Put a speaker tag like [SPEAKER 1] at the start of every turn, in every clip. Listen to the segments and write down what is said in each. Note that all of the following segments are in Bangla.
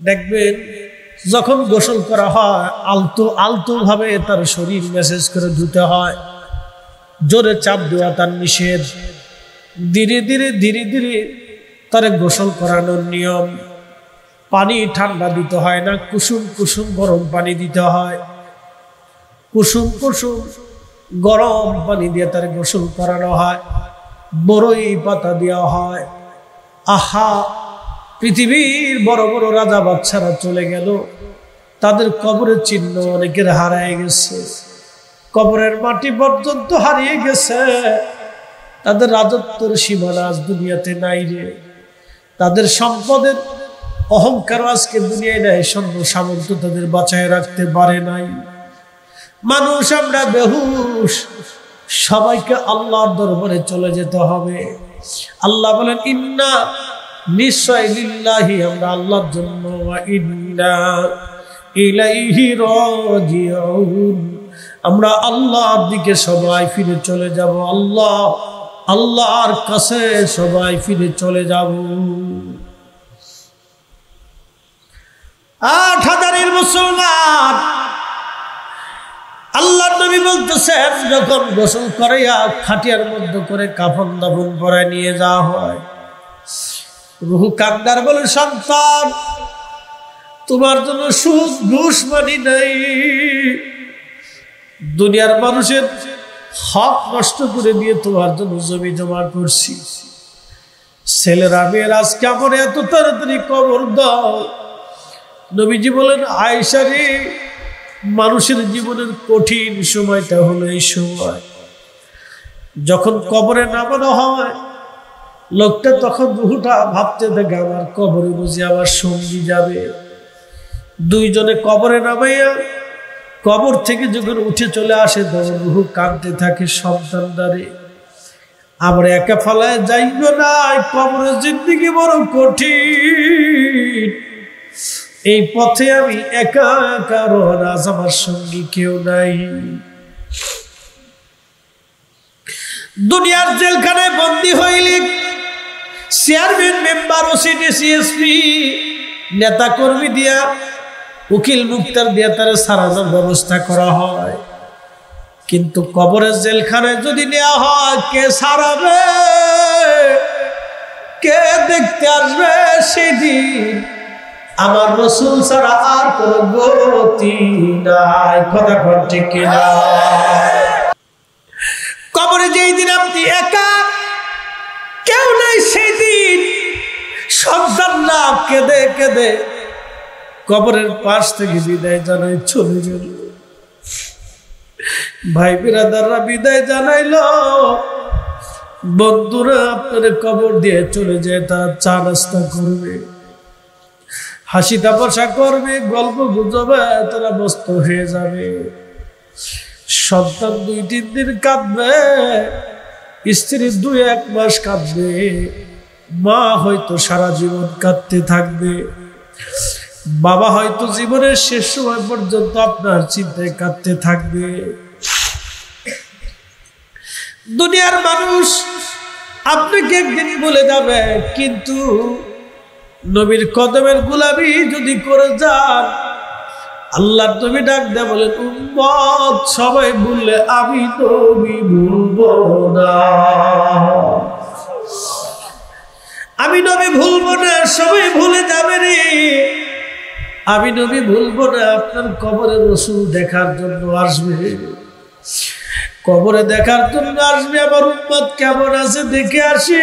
[SPEAKER 1] দেখবেন যখন গোসল করা হয় আলতো আলতো ভাবে তার শরীর মেসেজ করে ধুতে হয়, জোরে চাপ দেওয়া তার নিষেধ। ধীরে ধীরে ধীরে ধীরে তার গোসল করানোর নিয়ম। পানি ঠান্ডা দিতে হয় না, কুসুম কুসুম গরম পানি দিতে হয়। কুসুম কুসুম গরম পানি দিয়ে তার গোসল করানো হয়, বড়ই পাতা দেওয়া হয়। আহা, পৃথিবীর বড় বড় রাজা বাদশারা চলে গেল, তাদের কবরের চিহ্ন অনেকের হারিয়ে গেছে, কবরের মাটি পর্যন্ত হারিয়ে গেছে। তাদের রাজত্বের সীমানা আজ দুনিয়াতে নাই রে। তাদের সম্পদের অহংকার আজকে দুনিয়ায় নাই, স্বর্ণ সামন্ত তাদের বাঁচায় রাখতে পারে নাই। মানুষ আমরা বেহুশ, সবাইকে আল্লাহর দরবারে চলে যেতে হবে। আল্লাহ বলেন ইন্না, নিশ্চয়, লিল্লাহি, আমরা আল্লাহর জন্য, ওয়া ইন্না ইলাইহি রাজিউন, আমরা আল্লাহর দিকে সবাই ফিরে চলে যাব। আল্লাহর কাছে সবাই ফিরে চলে যাব। 8,000 মুসলমান, আল্লাহর নবী বলতেছেন যখন গোসল করাইয়া খাটিয়ার মধ্যে করে কাফন দাফন পরায় নিয়ে যাওয়া হয়, রূহ কান্দার বলে সন্তান তোমার জন্য সুদ ঘুষ মানি নাই, দুনিয়ার মানুষের হক নষ্ট করে দিয়ে তোমার জন্য জমি জমা করছি। ছেলেরা মেয়েরা আজকে আমার এত তাড়াতাড়ি কবর দাও। নবীজি বলেন আয়েশা রে, মানুষের জীবনের কঠিন সময়টা হলো এই সময়, যখন কবরে নামানো হয় লোকটা তখন রূহটা ভাবতে থাকে আমার কবরে বুঝি আমার সঙ্গী যাবে। দুইজনে কবরে নামাইয়া কবর থেকে যখন উঠে চলে আসে তখন রূহ কাঁদতে থাকে, সন্তানদারে আমরা একা ফালায় যাইব না, কবরের জিন্দেগি বড় কঠিন, এই পথে আমি একা একা রওনা, আমার সঙ্গী কেউ নাই। দুনিয়ার জেলখানায় বন্দী হইলে চেয়ারম্যান, মেম্বার, ওসিডি, সিএসপি, নেতা কর্মী দিয়া, উকিল মুক্তার দিয়া তারা সারানোর ব্যবস্থা করা হয়। কিন্তু কবরের জেলখানায় যদি নেওয়া হয়, কে সারাবে, কে দেখতে আসবে সেদিন? আমার রাসূল ছাড়া আর কোন গতি নাই। কথা কোন ঠিক কিনা? কবরে যেই দিন আপনি একা, কেউ নাই, সেই দিন সন্তানরা কেঁদে কেঁদে কবরের পাশ থেকে বিদায় জানাই চলে গেল। ভাই বিরাদাররা বিদায় জানাইল, বন্ধুরা আপনার কবর দিয়ে চলে যায়, তারা চা নাস্তা করবে, হাসি তামাশা করবে, গল্প গুজবে, তারা ব্যস্ত হয়ে যাবে। সন্তান 2-3 দিন কাঁদবে, স্ত্রী 2-1 মাস কাঁদবে, মা হয়তো সারা জীবন কাঁদতে থাকবে, বাবা হয়তো জীবনের শেষ সময় পর্যন্ত আপনার চিন্তায় কাঁদতে থাকবে। দুনিয়ার মানুষ আপনাকে একদিন বলে যাবে, কিন্তু নবীর কদমের গোলামি যদি করে যান, আল্লাহর নবী ডাক দেয়া বলেন উম্মত সবাই ভুললে আমি নবী ভুলবো না, আমি নবী ভুলবো না, সবাই ভুলে যাবে রে, আমি নবী ভুলবো না। আপনার কবরে রাসূল দেখার জন্য আসবে, কবরে দেখার জন্য আসবে, আমার উম্মত কেমন আছে দেখে আসি।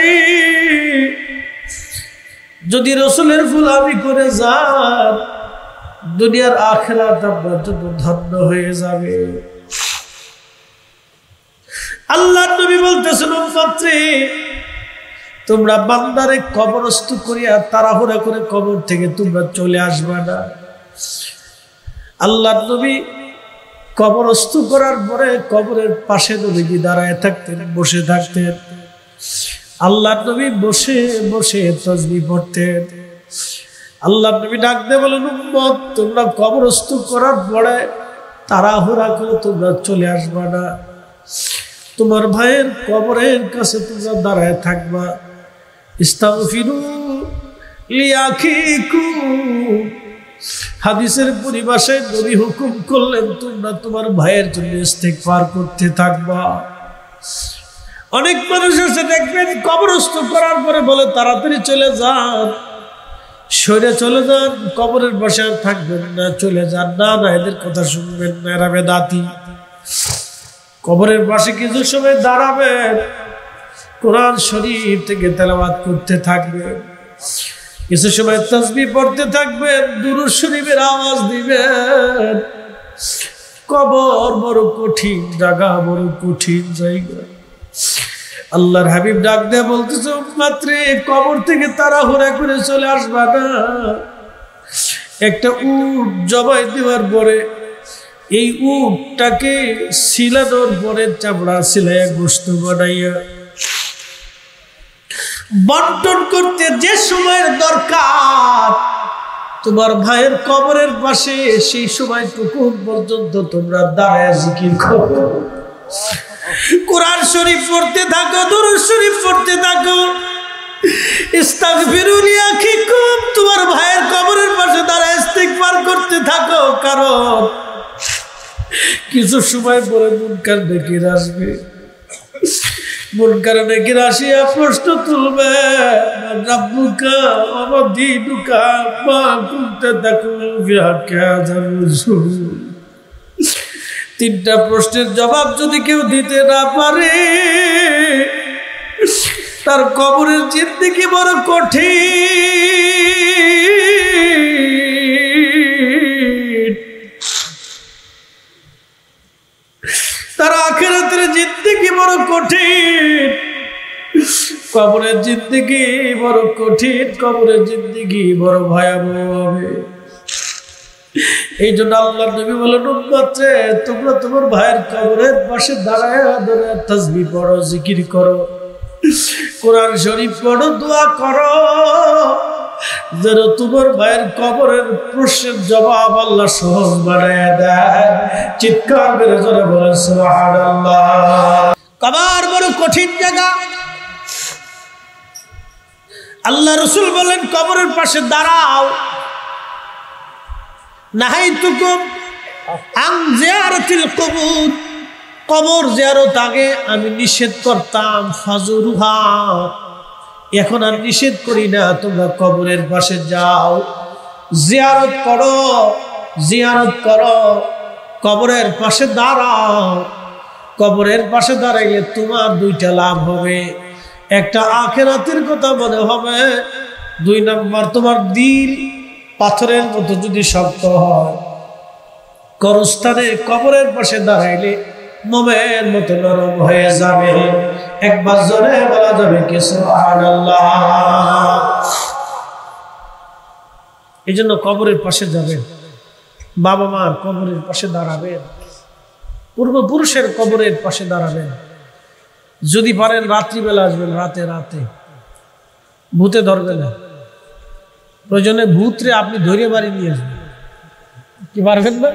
[SPEAKER 1] যদি রাসূলের গোলামি করে যান, দুনিয়ার আখিরাত আপনার জন্য ধন্য হয়ে যাবে। আল্লাহর নবী বলতেছেন উম্মত রে, তোমরা বান্দারে কবরস্থ করিয়া তাড়াহুড়া করে কবর থেকে তোমরা চলে আসবে না। আল্লাহর নবী কবরস্থ করার পরে কবরের পাশে নবীজি দাঁড়ায় থাকতেন, বসে থাকতেন। আল্লাহর নবী বসে বসে তাসবিহ পড়তেন। আল্লাহর নবী ডাক দিয়ে বলেন উম্মত তোমরা কবরস্থ করার পরে তাড়াহুড়া করে তোমরা চলে আসবে না, তোমার ভাইয়ের কবরের কাছে তোমরা দাঁড়ায় থাকবা। ইস্তাগফিরু লিআখিকুম হাদিসের পরিভাষায় নবী হুকুম করলেন তোমরা তোমার ভাইয়ের জন্য ইস্তেগফার করতে থাকবা। অনেক মানুষ আছে দেখবেন কবরস্থ করার পরে বলে তাড়াতাড়ি চলে যান, সরে চলে যান, কবরের পাশে আর থাকবেন না, চলে যান। না না, এদের কথা শুনবেন না, এরা বেদাতি। কবরের পাশে কিছু সময় দাঁড়াবেন, কোরআন শরীফ থেকে তেলাওয়াত করতে থাকবেন, কিছু সময় তাসবিহ পড়তে থাকবেন, দুরূদ শরীফের আওয়াজ দিবেন। কবর বড় কঠিন জায়গা, বড় কঠিন জায়গা। আল্লাহর হাবিব ডাক দিয়ে বলতেছে মাত্র কবর থেকে তাড়াহুড়া করে চলে আসবা না। একটা উট জবাই দেওয়ার পরে এই উটটাকে সিলানোর পরে চামড়া সিলাইয়া গোশত বানাইয়া বন্টন করতে যে সময়ের দরকার তোমার ভাইয়ের কবরের পাশে, সেই সময়টুকু পর্যন্ত তোমরা দাঁড়ায় জিকির করো, কোরআন শরীফ পড়তে থাকো, দুরূদ শরীফ পড়তে থাকো, ইস্তাগফিরু লিআখিকুম, তোমার ভাইয়ের কবরের পাশে দাঁড়ায় ইস্তিগফার করতে থাকো। কারণ কিছু সময় পরে মুনকার নাকির আসবে, মুনকার নাকির আসিয়া প্রশ্ন তুলবে, রাব্বুকা ওয়া দীনুকা মা কুনতা তাকুলু ফিহা কাযার রাসূল। তিনটা প্রশ্নের জবাব যদি কেউ দিতে না পারে তার কবরের জিন্দেগি বড় কঠিন, তার আখিরাতের জিন্দেগি বড় কঠিন। কবরের জিন্দেগি বড় কঠিন, কবরের জিন্দেগি বড় ভয়াবহ হবে। এই জন্য আল্লাহর নবী বলেন উম্মতে তোমরা তোমার ভাইয়ের কবরের পাশে দাঁড়ায় দাঁড়ায় তাসবিহ পড়ো, জিকির করো, কোরআন শরীফ পড়ো, দোয়া করো, যেন তোমার ভাইয়ের কবরের প্রশ্নের জবাব আল্লাহ সহজ বানায় দেয়। চিৎকার করে জোরে বলেন সুবহানাল্লাহ। কবর বড় কঠিন জায়গা। আল্লাহ রাসূল বলেন কবরের পাশে দাঁড়াও। নাহাইতুকুম আন জিয়ারাতিল কুবুর, কবর জিয়ারত আগে আমি নিষেধ করতাম, ফাজুরুহা, এখন আর নিষেধ করি না, তোমরা কবরের পাশে যাও, জিয়ারত করো, জিয়ারত করো, কবরের পাশে দাঁড়াও। কবরের পাশে দাঁড়াইলে তোমার দুইটা লাভ হবে, একটা আখিরাতের কথা মনে হবে, দুই নম্বর তোমার দিল পাথরের মতো যদি শক্ত হয়, কবরস্থানে কবরের পাশে দাঁড়াইলে মোমের মতো নরম হয়ে যাবে। একবার জোরে বলা যাবে কি সুবহানাল্লাহ। এই জন্য কবরের পাশে যাবেন, বাবা মার কবরের পাশে দাঁড়াবেন, পূর্বপুরুষের কবরের পাশে দাঁড়াবেন। যদি পারেন রাত্রিবেলা আসবেন, রাতে রাতে ভূতে ধরবে না, প্রয়োজনে ভূতরে আপনি ধরে বাড়ি নিয়ে আসবেন। কি পারবেন না?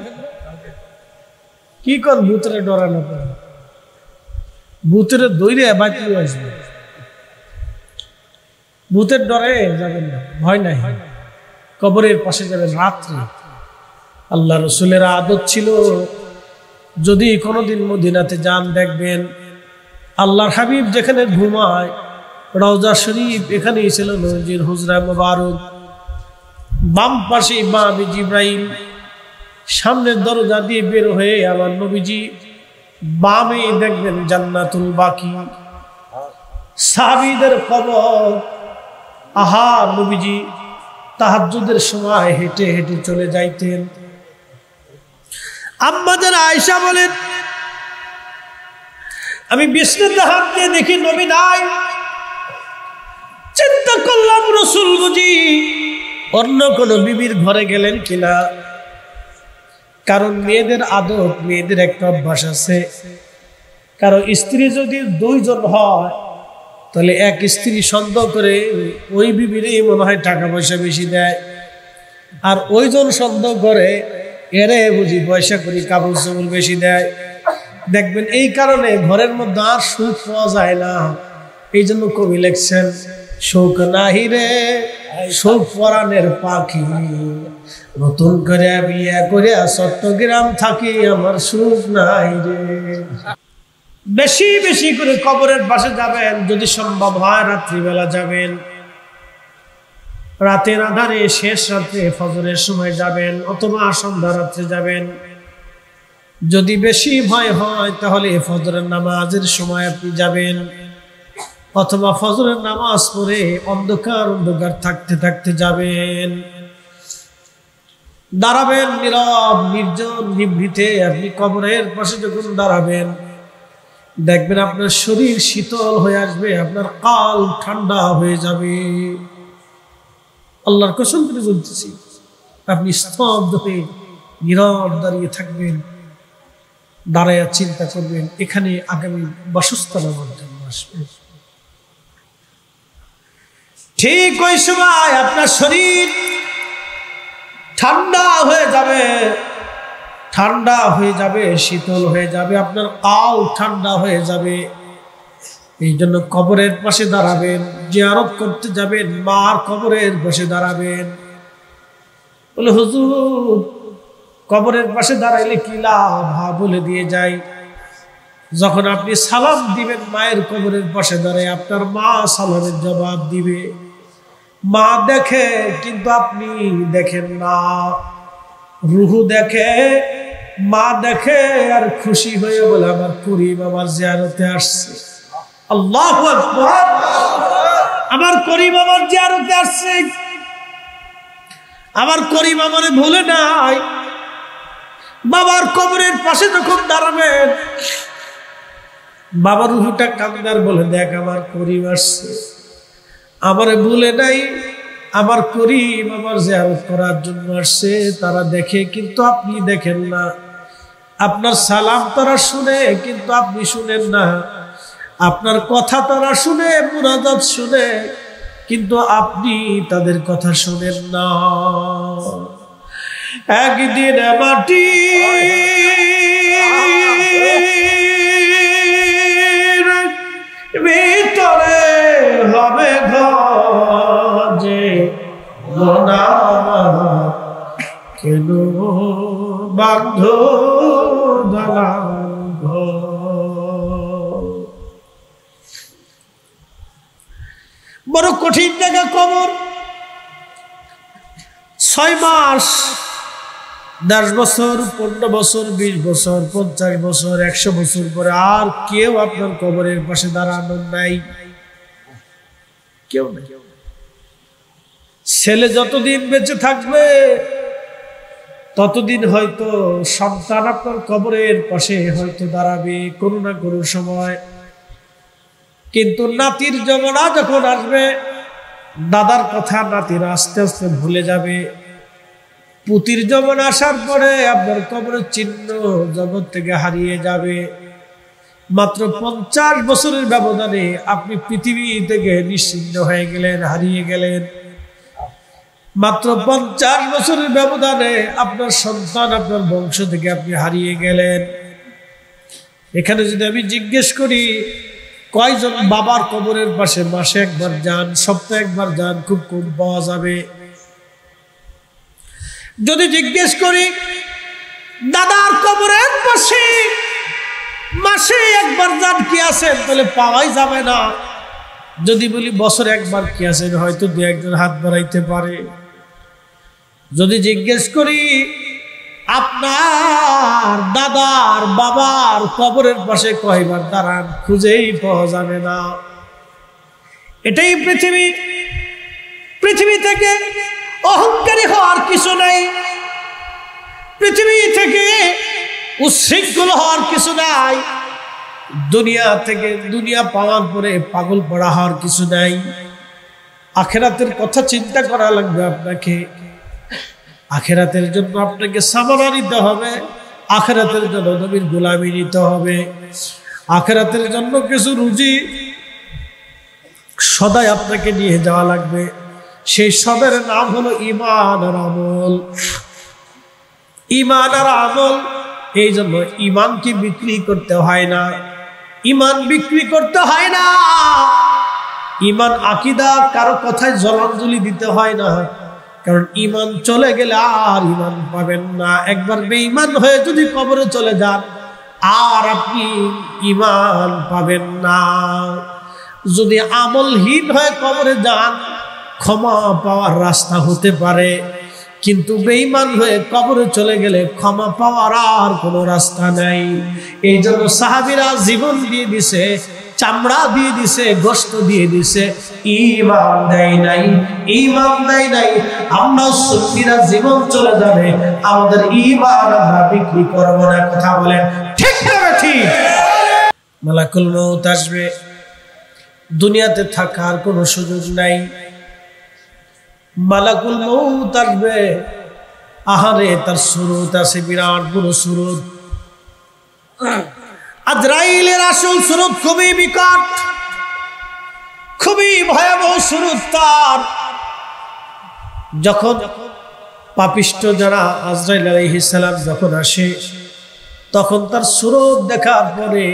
[SPEAKER 1] কি কর ভূতরে ডরানো করে, ভূতরে দৌড়ে বাড়ি নিয়ে আসবে, ভূতের ডরে যাবেন না, ভয় নাই, কবরের পাশে যাবেন রাত্রে। আল্লাহ রসুলের আদত ছিল যদি কোনোদিন মদিনাতে যান দেখবেন আল্লাহর হাবিব যেখানে ঘুমায় রওজা শরীফ, এখানেই ছিল নবীজির হুজরা মুবারক। বাম পাশে ইমাম জিবরাইল, সামনের দরজা দিয়ে বের হয়ে আমার নবীজি, বামে দেখবেন জান্নাতুল বাকি, সাহাবীদের কবর। আহা, নবীজি তাহাজ্জুদের সময় হেঁটে হেঁটে চলে যাইতেন। আম্মা যারা আয়েশা বলেন আমি বিছানাতে হাত দিয়ে দেখি নবী নাই, চিন্তা করলাম রাসূল বুঝি অন্য কোন বিবির ঘরে গেলেন কিনা। কারণ মেয়েদের আদত, মেয়েদের একটা অভ্যাস আছে, কারো স্ত্রী যদি দুইজন হয় তাহলে এক স্ত্রী সন্দেহ করে ওই বিবিরই মনে হয় টাকা পয়সা বেশি দেয়, আর ওইজন সন্দেহ করে এরে বুঝি পয়সা করি কাপড় চোপড় বেশি দেয়। দেখবেন এই কারণে ঘরের মধ্যে আর সুখ পাওয়া যায় না। এই জন্য কবি লিখছেন শোক নাহি রে শোক পরাণের পাখি, নতুন করে বিয়ে করে চট্টগ্রাম থাকি, আমার সুখ নাই রে। বেশি বেশি করে কবরের পাশে যাবেন, যদি সম্ভব হয় রাত্রিবেলা যাবেন, রাতের আধারে শেষ রাত্রে ফজরের সময় যাবেন, অথবা সন্ধ্যা রাত্রে যাবেন। যদি বেশি ভয় হয় তাহলে ফজরের নামাজের সময় আপনি যাবেন, অথবা ফজরের নামাজ পড়ে অন্ধকার অন্ধকার থাকতে থাকতে যাবেন। দাঁড়াবেন নীরব নির্জন নিভৃতে। আপনি কবরের পাশে যখন দাঁড়াবেন, দেখবেন আপনার শরীর শীতল হয়ে আসবে, আপনার কাল ঠান্ডা হয়ে যাবে। আল্লাহর কসম করে বলতেছি, আপনি স্তব্ধ হয়ে নীরব দাঁড়িয়ে থাকবেন, দাঁড়াইয়া চিন্তা করবেন এখানে আগামী বাসস্থান আমার জন্য আসবে। ঠিক ওই সময় আপনার শরীর ঠান্ডা হয়ে যাবে, ঠান্ডা হয়ে যাবে, শীতল হয়ে যাবে, আপনার কাল ঠান্ডা হয়ে যাবে। এই জন্য কবরের পাশে দাঁড়াবেন, জিয়ারত করতে যাবেন, মার কবরের পাশে দাঁড়াবেন। বলে হুজুর কবরের পাশে দাঁড়াইলে কি লাভ? বলে দিয়ে যাই, যখন আপনি সালাম দিবেন মায়ের কবরের পাশে দাঁড়ায়, আপনার মা সালামের জবাব দিবে। মা দেখে কিন্তু আপনি দেখেন না, রুহু দেখে, মা দেখে আর খুশি হয়ে বলে আমার করিম আমার জিয়ারতে আসছে। আল্লাহু আকবার, আমার করিম আমার জিয়ারতে আসছে, আমার করিম আমারে ভুলে নাই। বাবার কবরের পাশে যখন দাঁড়াবেন, বাবার রুহুটা কান্দার বলে দেখ আমার করিম আসছে, আমারে ভুলে নাই, আমার করিম আমার জিয়ারত করার জন্য আসছে। তারা দেখে কিন্তু আপনি দেখেন না, আপনার সালাম তারা শুনে কিন্তু আপনি শুনেন না, আপনার কথা তারা শুনে, মুনাজাত শুনে, কিন্তু আপনি তাদের কথা শুনেন না। একদিন মাটি ভিতরে হবে ঘরে, গোনা কেন বান্ধ দালান ঘর। বড় কঠিন জায়গা কবর। 6 মাস, 10 বছর, 15 বছর, 20 বছর, 50 বছর, 100 বছর পরে আর কেউ আপনার কবরের পাশে দাঁড়ানোর নাই, কেউ নেই। ছেলে যতদিন বেঁচে থাকবে ততদিন হয়তো সন্তান আপনার কবরের পাশে হয়তো দাঁড়াবে কোনো না কোনো সময়, কিন্তু নাতির জমানা যখন আসবে, দাদার কথা নাতিরা আস্তে আস্তে ভুলে যাবে। পুতির জমানা আসার পরে আপনার কবরের চিহ্ন জগৎ থেকে হারিয়ে যাবে। মাত্র 50 বছরের ব্যবধানে আপনি পৃথিবী থেকে নিশ্চিহ্ন হয়ে গেলেন, হারিয়ে গেলেন। মাত্র 50 বছরের ব্যবধানে আপনার সন্তান আপনার বংশ থেকে আপনি হারিয়ে গেলেন। এখানে যদি আমি জিজ্ঞেস করি কয়জন বাবার কবরের পাশে মাসে একবার যান, সপ্তাহে একবার যান, খুব কম পাওয়া যাবে। যদি জিজ্ঞেস করি দাদার কবরের পাশে মাসে একবার যান কি আছেন, তাহলে পাওয়াই যাবে না। যদি বলি বছরে একবার কি আছেন, হয়তো 2-1 জন হাত বাড়াইতে পারে। যদি জিজ্ঞেস করি আপনার দাদার বাবার কবরের পাশে কয়বার দাঁড়ান, খুঁজেই পাওয়া যাবে না। এটাই পৃথিবী। পৃথিবী থেকে অহংকারী হওয়ার কিছু নাই, পৃথিবী থেকে উচ্ছৃঙ্খল হওয়ার কিছু নাই, দুনিয়া থেকে, দুনিয়া পাওয়ার পরে পাগল পড়া হওয়ার কিছু নাই। আখিরাতের কথা চিন্তা করা লাগবে আপনাকে। আখিরাতের জন্য আপনাকে সামানা নিতে হবে, আখিরাতের জন্য নবীর গোলামি নিতে হবে, আখিরাতের জন্য কিছু রুজি সদাই আপনাকে নিয়ে যাওয়া লাগবে। সেই সবের নাম হলো ঈমান আর আমল। ঈমান আর আমল। এই জন্য ঈমানকে বিক্রি করতে হয় না, ঈমান বিক্রি করতে হয় না। ঈমান আকীদা কারো কথায় জলাঞ্জলি দিতে হয় না, কারণ ঈমান চলে গেলে আর ঈমান পাবেন না। একবার বেঈমান হয়ে যদি কবরে চলে যান আর আপনি ঈমান পাবেন না। যদি আমলহীন হয়ে কবরে যান ক্ষমা পাওয়ার রাস্তা হতে পারে, কিন্তু বেঈমান হয়ে কবরে চলে গেলে ক্ষমা পাওয়ার আর কোনো রাস্তা নাই। এই জন্য সাহাবীরা জীবন দিয়ে দিছে, চামড়া দিয়ে দিছে, গোশত দিয়ে দিছে, ঈমান দেয় নাই, ঈমান দেয় নাই। আমরা সুন্নিরা জীবন চলে যাবে, আমাদের ঈমান আমরা বিক্রি করব না। কথা বলেন ঠিক না ঠিক? মালাকুল মউত আসবে, দুনিয়াতে থাকার কোনো সুযোগ নাই। মালাকুল মউত আসবে, আহারে তার সুরত আছে, বিরাট বড় সুরত। আজরাইলের আসল সুরত খুবই বিকট, খুবই ভয়াবহ সুরত তার। যখন পাপিষ্ট যারা আজরাইল আলাইহিস সালাম যখন আসে, তখন তার সুরত দেখার পরে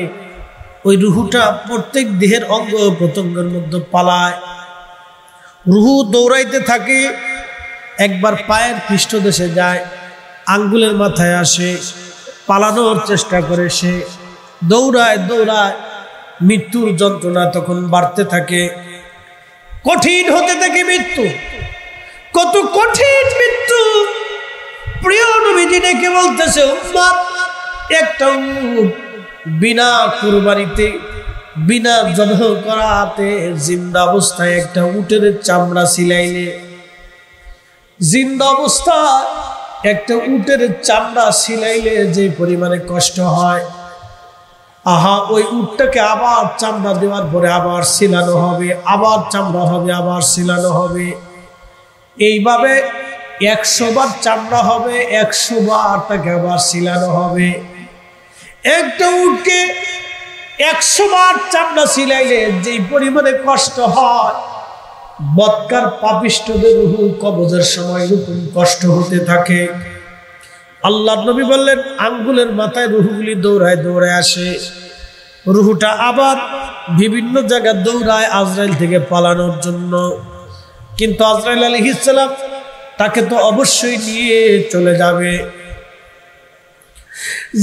[SPEAKER 1] ওই রুহুটা প্রত্যেক দেহের অঙ্গ প্রত্যঙ্গের মধ্যে পালায়, রুহু দৌড়াইতে থাকে। একবার পায়ের পৃষ্ঠদেশে যায়, আঙ্গুলের মাথায় আসে, পালানোর চেষ্টা করে, সে দৌড়ায় দৌড়ায়, মৃত্যুর যন্ত্রণা তখন বাড়তে থাকে, কঠিন হতে থাকে মৃত্যু। কত কঠিন মৃত্যু! প্রিয় নবীজি ডেকে বলতেছে, উম্মত, একটা উট বিনা কুরবানিতে, বিনা জবাহ করাতে, জিন্দা অবস্থায় একটা উটের চামড়া ছিলাইলে, জিন্দা অবস্থায় একটা উটের চামড়া ছিলাইলে যে পরিমাণে কষ্ট হয়, আহা, ওই উটটাকে আবার চামড়া দেওয়ার পরে আবার ছিলানো হবে, আবার চামড়া হবে, আবার ছিলানো হবে। এইভাবে 100 বার চামড়া হবে, 100 বার তাকে আবার ছিলানো হবে। একটা উটকে 100 বার চামড়া ছিলাইলে যে পরিমাণে কষ্ট হয়, বদকার পাপিষ্ঠদের রূহ কবজের সময় এরকম কষ্ট হতে থাকে। আল্লাহর নবী বললেন, আঙ্গুলের মাথায় রুহগুলি দৌড়ায় দৌড়ায় আসে, রুহটা আবার বিভিন্ন জায়গায় দৌড়ায় আজরাইল থেকে পালানোর জন্য। কিন্তু আজরাইল আলাইহিস সালাম তাকে তো অবশ্যই নিয়ে চলে যাবে।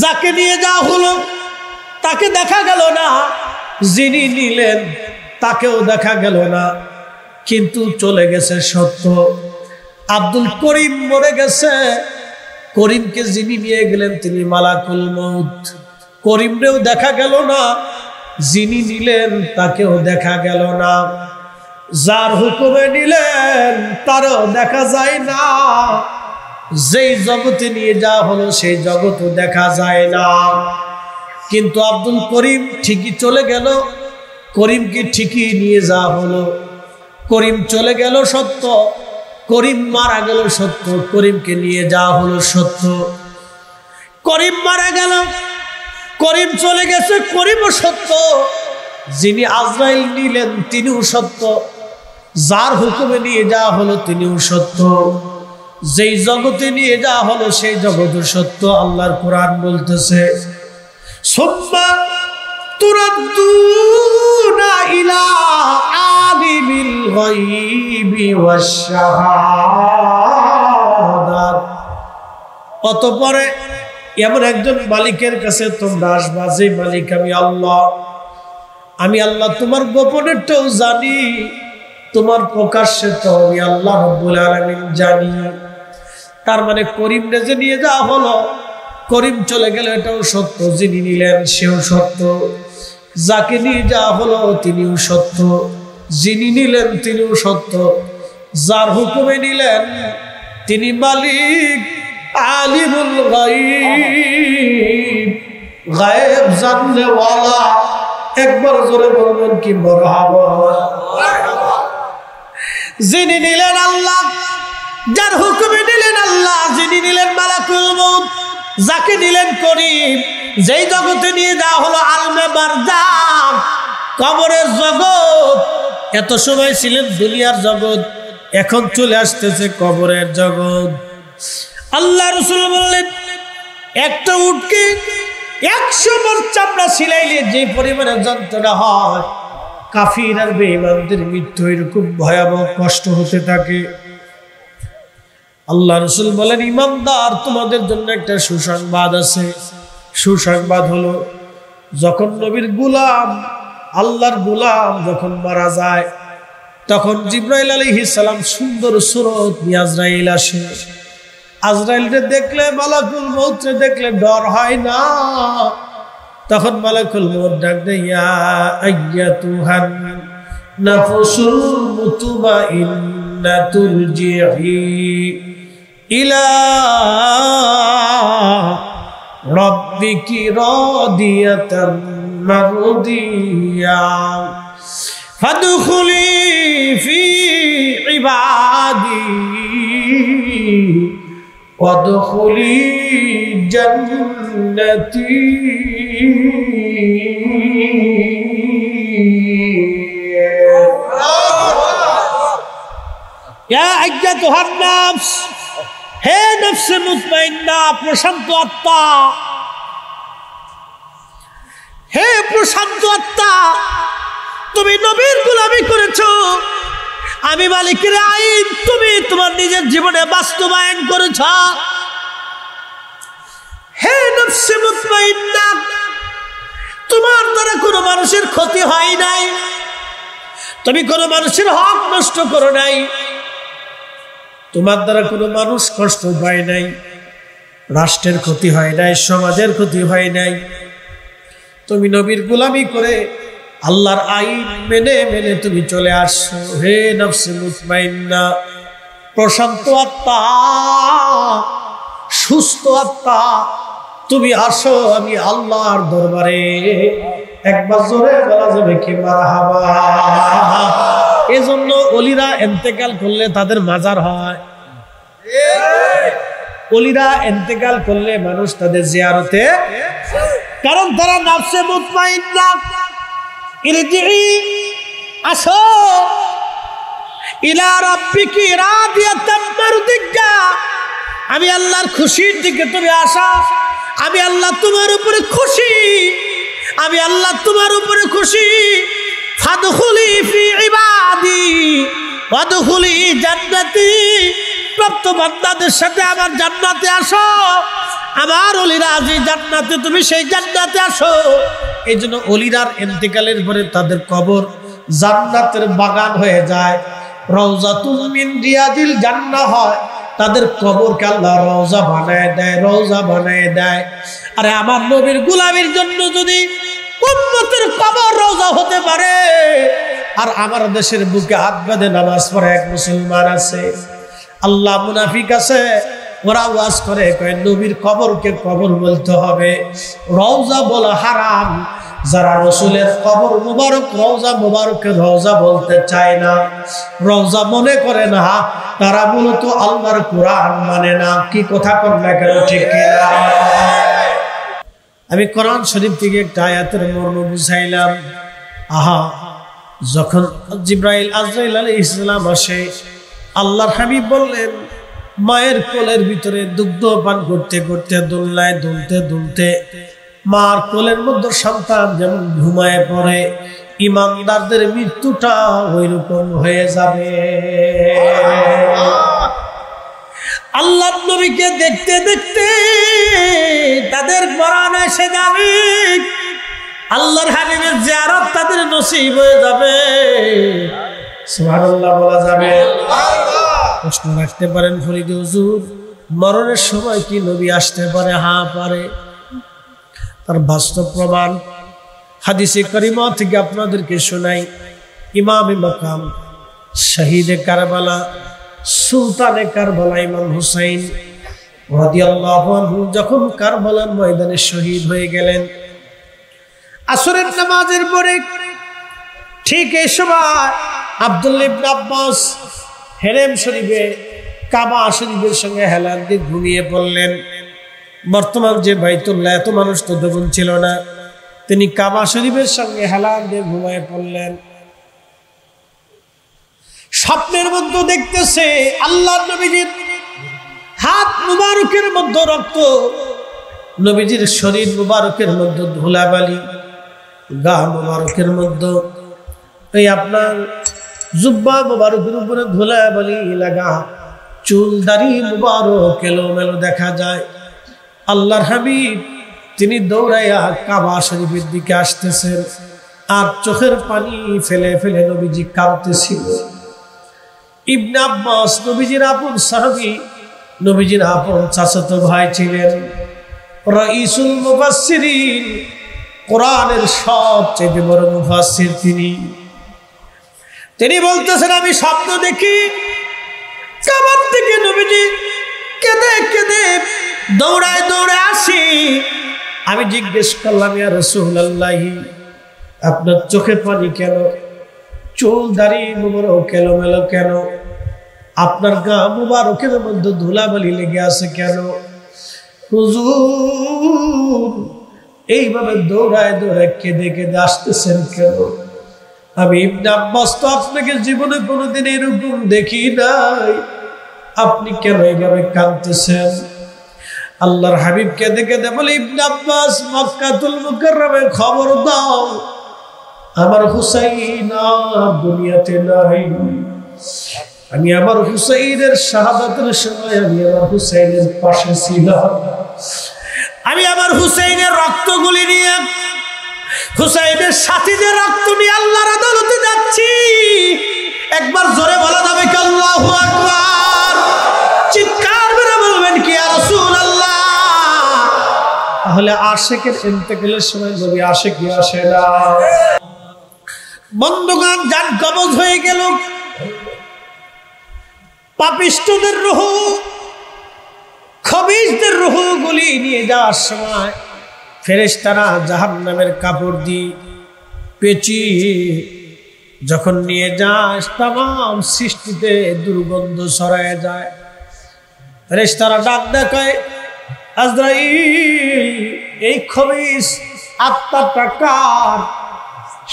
[SPEAKER 1] যাকে নিয়ে যাওয়া হলো তাকে দেখা গেল না, যিনি নিলেন তাকেও দেখা গেল না, কিন্তু চলে গেছে সত্য। আব্দুল করিম মরে গেছে, করিমকে যিনি নিয়ে গেলেন তিনি মালাকুল মউত। করিমরেও দেখা গেল না, যিনি নিলেন তাকেও দেখা গেল না। যার হুকুমে নিলেন তারও দেখা যায় না, যেই জগতে নিয়ে যাওয়া হলো সেই জগতও দেখা যায় না। কিন্তু আব্দুল করিম ঠিকই চলে গেল, করিমকে ঠিকই নিয়ে যাওয়া হলো। করিম চলে গেল সত্য, করিম মারা গেল সত্য, করিমকে নিয়ে যাওয়া হলো সত্য। করিম মারা গেল, করিম চলে গেছে, করিমও সত্য। যিনি আজরাইল নিলেন তিনিও সত্য, যার হুকুমে নিয়ে যাওয়া হলো তিনিও সত্য, যেই জগতে নিয়ে যাওয়া হলো সেই জগৎও সত্য। আল্লাহর কোরআন বলতেছে, সুম্মা তুরাদ্দুনা ইলা আলিমিল গায়বি ওয়াশ শাহাদাত। অতঃপরে এমন একজন মালিকের কাছে তোমরা আসবা, যে মালিক আমি আল্লাহ। আমি আল্লাহ তোমার গোপনেরটাও জানি, তোমার প্রকাশ্যে তো আমি আল্লাহ রাব্বুল আলামিন জানি। তার মানে করিম যে নিয়ে যাওয়া হলো, করিম চলে গেল এটাও সত্য, যিনি নিলেন সেও সত্য, যাকে নিয়ে যাওয়া হলো তিনিও সত্য, যিনি নিলেন তিনিও সত্য, যার হুকুমে নিলেন তিনি মালিক, আলিমুল গায়ব, গায়েব জানলে ওয়ালা। একবার জোরে বলবেন কি মারহাবা। যিনি নিলেন আল্লাহ, যার হুকুমে নিলেন আল্লাহ, যিনি নিলেন মালাকুল মউত, যাকে নিলেন করিম, যেই জগতে নিয়ে যাওয়া হলো আলমে বারজাখ, কবরের জগৎ। এত সময় ছিলেন দুনিয়ার জগৎ, এখন চলে আসতেছে কবরের জগৎ। আল্লাহ রাসূল বললেন, একটা উটকে 100 বার চামড়া ছিলাইলে যে পরিমাণে যন্ত্রণা হয়, কাফির আর বেঈমানদের মৃত্যু এরকম ভয়াবহ কষ্ট হতে থাকে। আল্লাহ রাসূল বলেন, ইমানদার তোমাদের জন্য একটা সুসংবাদ আছে। সুসংবাদ হলো, যখন নবীর গোলাম, আল্লাহর গোলাম যখন মারা যায়, তখন জিবরাইল আলাইহিস সালাম সুন্দর সুরত নিয়ে আজরাইল আসে। আজরাইলকে দেখলে, মালাকুল মউতকে দেখলে ডর হয় না। তখন মালাকুল মউত ডাক দেয়, ইয়া আইয়াতুহান নাফসুল মুতমাইন্না তুরজিই ইলা রাব্বিকি রাদিয়াতাম মারদিয়া ফাদখুলি ফি ইবাদি ওয়াদখুলি জান্নাতি। ইয়া আইয়াতুহান নাফস, হে নফসে মুতমাইন্না, প্রশান্ত আত্মা, হে প্রশান্ত আত্মা, তুমি নবীর গোলামি করেছো, আমি মালিকের আইন তুমি তোমার নিজের জীবনে বাস্তবায়ন করেছ। হে নফসে মুতমাইন্না, তোমার দ্বারা কোনো মানুষের ক্ষতি হয় নাই, তুমি কোনো মানুষের হক নষ্ট করো নাই, তোমার দ্বারা কোনো মানুষ কষ্ট পায় নাই, রাষ্ট্রের ক্ষতি হয় নাই, সমাজের ক্ষতি হয় নাই। তুমি নবীর গোলামি করে আল্লাহর আইন মেনে মেনে তুমি চলে আসছো। হে নফসে মুতমাইন্না, প্রশান্ত আত্মা, সুস্থ আত্মা, তুমি আসো আমি আল্লাহর দরবারে। একবার জোরে বলা যাবে কি মারহাবা। এজন্য ওলিরা ইন্তেকাল করলে তাদের মাজার হয়। ওলিরা ইন্তেকাল করলে মানুষ তাদের জিয়ারতে, কারণ তারা নফসে মুতমাইন্না। ইরজিই, আসো, ইলা রাব্বিকি রাদিয়াতাম মারদিয়া, আমি আল্লাহর খুশির দিকে তুমি আসো। আমি আল্লাহ তোমার উপরে খুশি, আমি আল্লাহ তোমার উপরে খুশি। ফাদখুলি ফি ইবাদি ওয়াদখুলি জান্নাতি, প্রাপ্ত বান্দাদের সাথে আমার জান্নাতে আসো। আমার ওলিরা যে জান্নাতে, তুমি সেই জান্নাতে আসো। এই জন্য ওলিরার ইন্তেকালের পরে তাদের কবর জান্নাতের বাগান হয়ে যায়, রওজাতুম মিন রিয়াদিল জান্নাহ হয়। তাদের কবরকে আল্লাহ রওজা বানায় দেয়, রওজা বানায় দেয়। আরে আমার নবীর গোলামির জন্য যদি উম্মতের কবর রওজা হতে পারে, আর আমার দেশের বুকে হাত বেঁধে নামাজ পড়ে এক মুসলমান আছে, আল্লাহ মুনাফিক আছে, ওরা ওয়াজ করে কয় নবীর কবরকে কবর বলতে হবে, রওজা বলা হারাম। যারা রসুলের কবর মুবারক রওজা মুবারককে রওজা বলতে চায় না, রওজা মনে করে না, তারা মূলত আল্লাহর কোরআন মানে না। কি কথা কর না কেন, ঠিক কিনা? আমি কোরআন শরীফ থেকে একটা আয়াতের মর্ম বুঝাইলাম। আহা, যখন জিবরাইল আজরাইল আলাইহিস সালাম আসে, আল্লাহর হাবিব বললেন, মায়ের কোলের ভিতরে দুগ্ধ পান করতে করতে দোলনায় দুলতে দুলতে মার কোলের মধ্যে সন্তান যেমন ঘুমায় পড়ে, ইমানদারদের মৃত্যুটা ওই রকম হয়ে যাবে। আল্লাহর নবীকে দেখতে দেখতে তাদের মরণ এসে যাবে, আল্লাহর হাবিবের জিয়ারত তাদের নসিব হয়ে যাবে। সুবহানাল্লাহ বলা যাবে। প্রশ্ন রাখতে পারেন ফরিদ হুজুর, মরণের সময় কি নবী আসতে পারে? হ্যাঁ পারে। তার বাস্তব প্রমাণ হাদিসে কারিমা থেকে আপনাদেরকে শোনাই। ইমামে মাকাম, শহীদে কারবালা, সুলতানে কারবালা ইমাম হুসাইন রাদিয়াল্লাহু আনহু যখন কারবালার ময়দানে শহীদ হয়ে গেলেন, আসরের নামাজের পরে ঠিক এই সময় আব্দুল্লাহ ইবনে আব্বাস হেরেম শরীফে কাবা শরীফের সঙ্গে হেলান দিয়ে ঘুমিয়ে পড়লেন। বর্তমান যে বাইতুল্লাহ, এত মানুষ তো তখন ছিল না, তিনি কাবা শরীফের সঙ্গে হেলান দিয়ে ঘুমিয়ে পড়লেন। স্বপ্নের মধ্যে দেখতেছে আল্লাহর নবীজির হাত মুবারকের মধ্যে রক্ত, নবীজির শরীর মুবারকের মধ্যে ধুলাবালি, গা মুবারকের মধ্যে এই আপনার জুব্বা মুবারকের উপরে ধুলাবালি লাগা, চুল দাড়ি মুবারক এলোমেলো দেখা যায়। আল্লাহর হাবিব তিনি দৌড়াইয়া কাবা শরীফের দিকে আসতেছেন, আর চোখের পানি ফেলে ফেলে নবীজি কাঁদতেছিল। ইবনে আব্বাস নবীজির আপন সাহাবী, নবীজির আপন চাচাতো ভাই ছিলেন, রাইসুল মুফাসসিরিন, কোরআনের সবচেয়ে বড় মুফাসসির তিনি বলতেছেন, আমি স্বপ্ন দেখি কাবার থেকে নবীজি কেঁদে কেঁদে দৌড়ায় দৌড়ে আসি। আমি জিজ্ঞেস করলাম, ইয়া রাসূলুল্লাহ, আপনার চোখে পানি কেন? চুল দাড়ি মুবারক এলোমেলো কেন? আপনার গা মুবারকের মধ্যে ধুলাবালি লেগে আছে কেন? হুজুর, এইভাবে দৌড়ায় দৌড়ায় কেঁদে কেঁদে আসতেছেন কেন? আমি ইবনে আব্বাস তো আপনাকে জীবনে কোনোদিন এরকম দেখি নাই, আপনি কেন এইভাবে কাঁদতেছেন? আল্লাহর হাবিব কেঁদে কেঁদে বলে, ইবনে আব্বাস, মক্কাতুল মুকাররমায় খবর দাও, আমার হুসাইন আর দুনিয়াতে নাই। আমি আমার হুসাইনের শাহাদাতের সময় আমি আমার হুসাইনের পাশে ছিলাম। আমি আমার হুসাইনের রক্তগুলি নিয়ে, হুসাইনের সাথীদের রক্ত নিয়ে আল্লাহর আদালতে যাচ্ছি। একবার জোরে বলা যাবে কি আল্লাহু আকবার? চিৎকার করে বলবেন কি ইয়া রাসূলুল্লাহ? তাহলে আশিকের ইন্তেকালের সময় নবী আসে কি আসে না? বন্ধুগণ, জান কবজ হয়ে গেল। পাপিষ্ঠদের রূহ, খবিসদের রূহগুলি নিয়ে যাওয়ার সময় ফেরেশতারা জাহান্নামের কাপড় দিয়ে পেঁচিয়ে যখন নিয়ে যায়, তাম সৃষ্টিতে দুর্গন্ধ ছড়ায় যায়। ফেরেশতারা ডাক দেখায়, আজরাইল, এই খবিস আত্মাটা কার?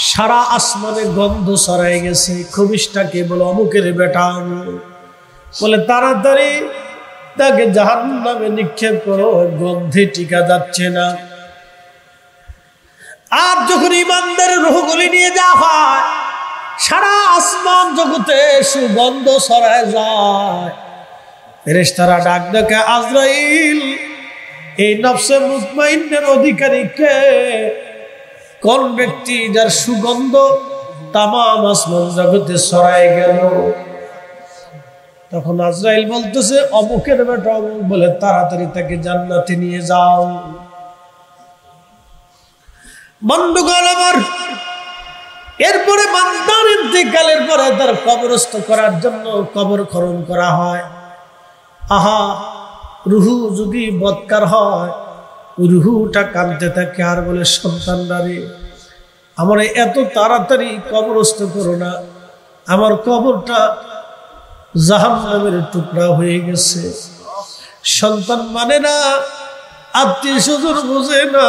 [SPEAKER 1] সারা আসমানে গন্ধ ছড়ায় গেছে। খবিসটাকে বলে অমুকের বেটা। বলে তাড়াতাড়ি তাকে জাহান্নামে নিক্ষেপ করো, গন্ধে টিকা যাচ্ছে না। আর যখন ইমানদারের রূহগুলি নিয়ে যাওয়া হয়, সারা আসমান জগতে সুগন্ধ ছড়ায় যায়। ফেরেশতারা ডাক দেখে, আজরাইল, এই নফসে মুতমাইন্নের অধিকারী কে? কোন ব্যক্তি যার সুগন্ধ তামাম আসমান জগতে ছড়ায় গেল? তখন আজরাইল বলতেছে, অমুকের বেটা অমুক। বলে তাড়াতাড়ি তাকে জান্নাতে নিয়ে যাও। বন্ধুগণ আমার, এরপরে বান্দার ইন্তেকালের পরে তার কবরস্থ করার জন্য কবর খনন করা হয়। আহা, রুহু যদি বদকার হয়, রুহুটা কাঁদতে থাকে আর বলে, সন্তানরা রে, আমার এত তাড়াতাড়ি কবরস্থ করো না, আমার কবরটা জাহান্নামের টুকরা হয়ে গেছে। সন্তান মানে না, আত্মীয় স্বজন বোঝে না,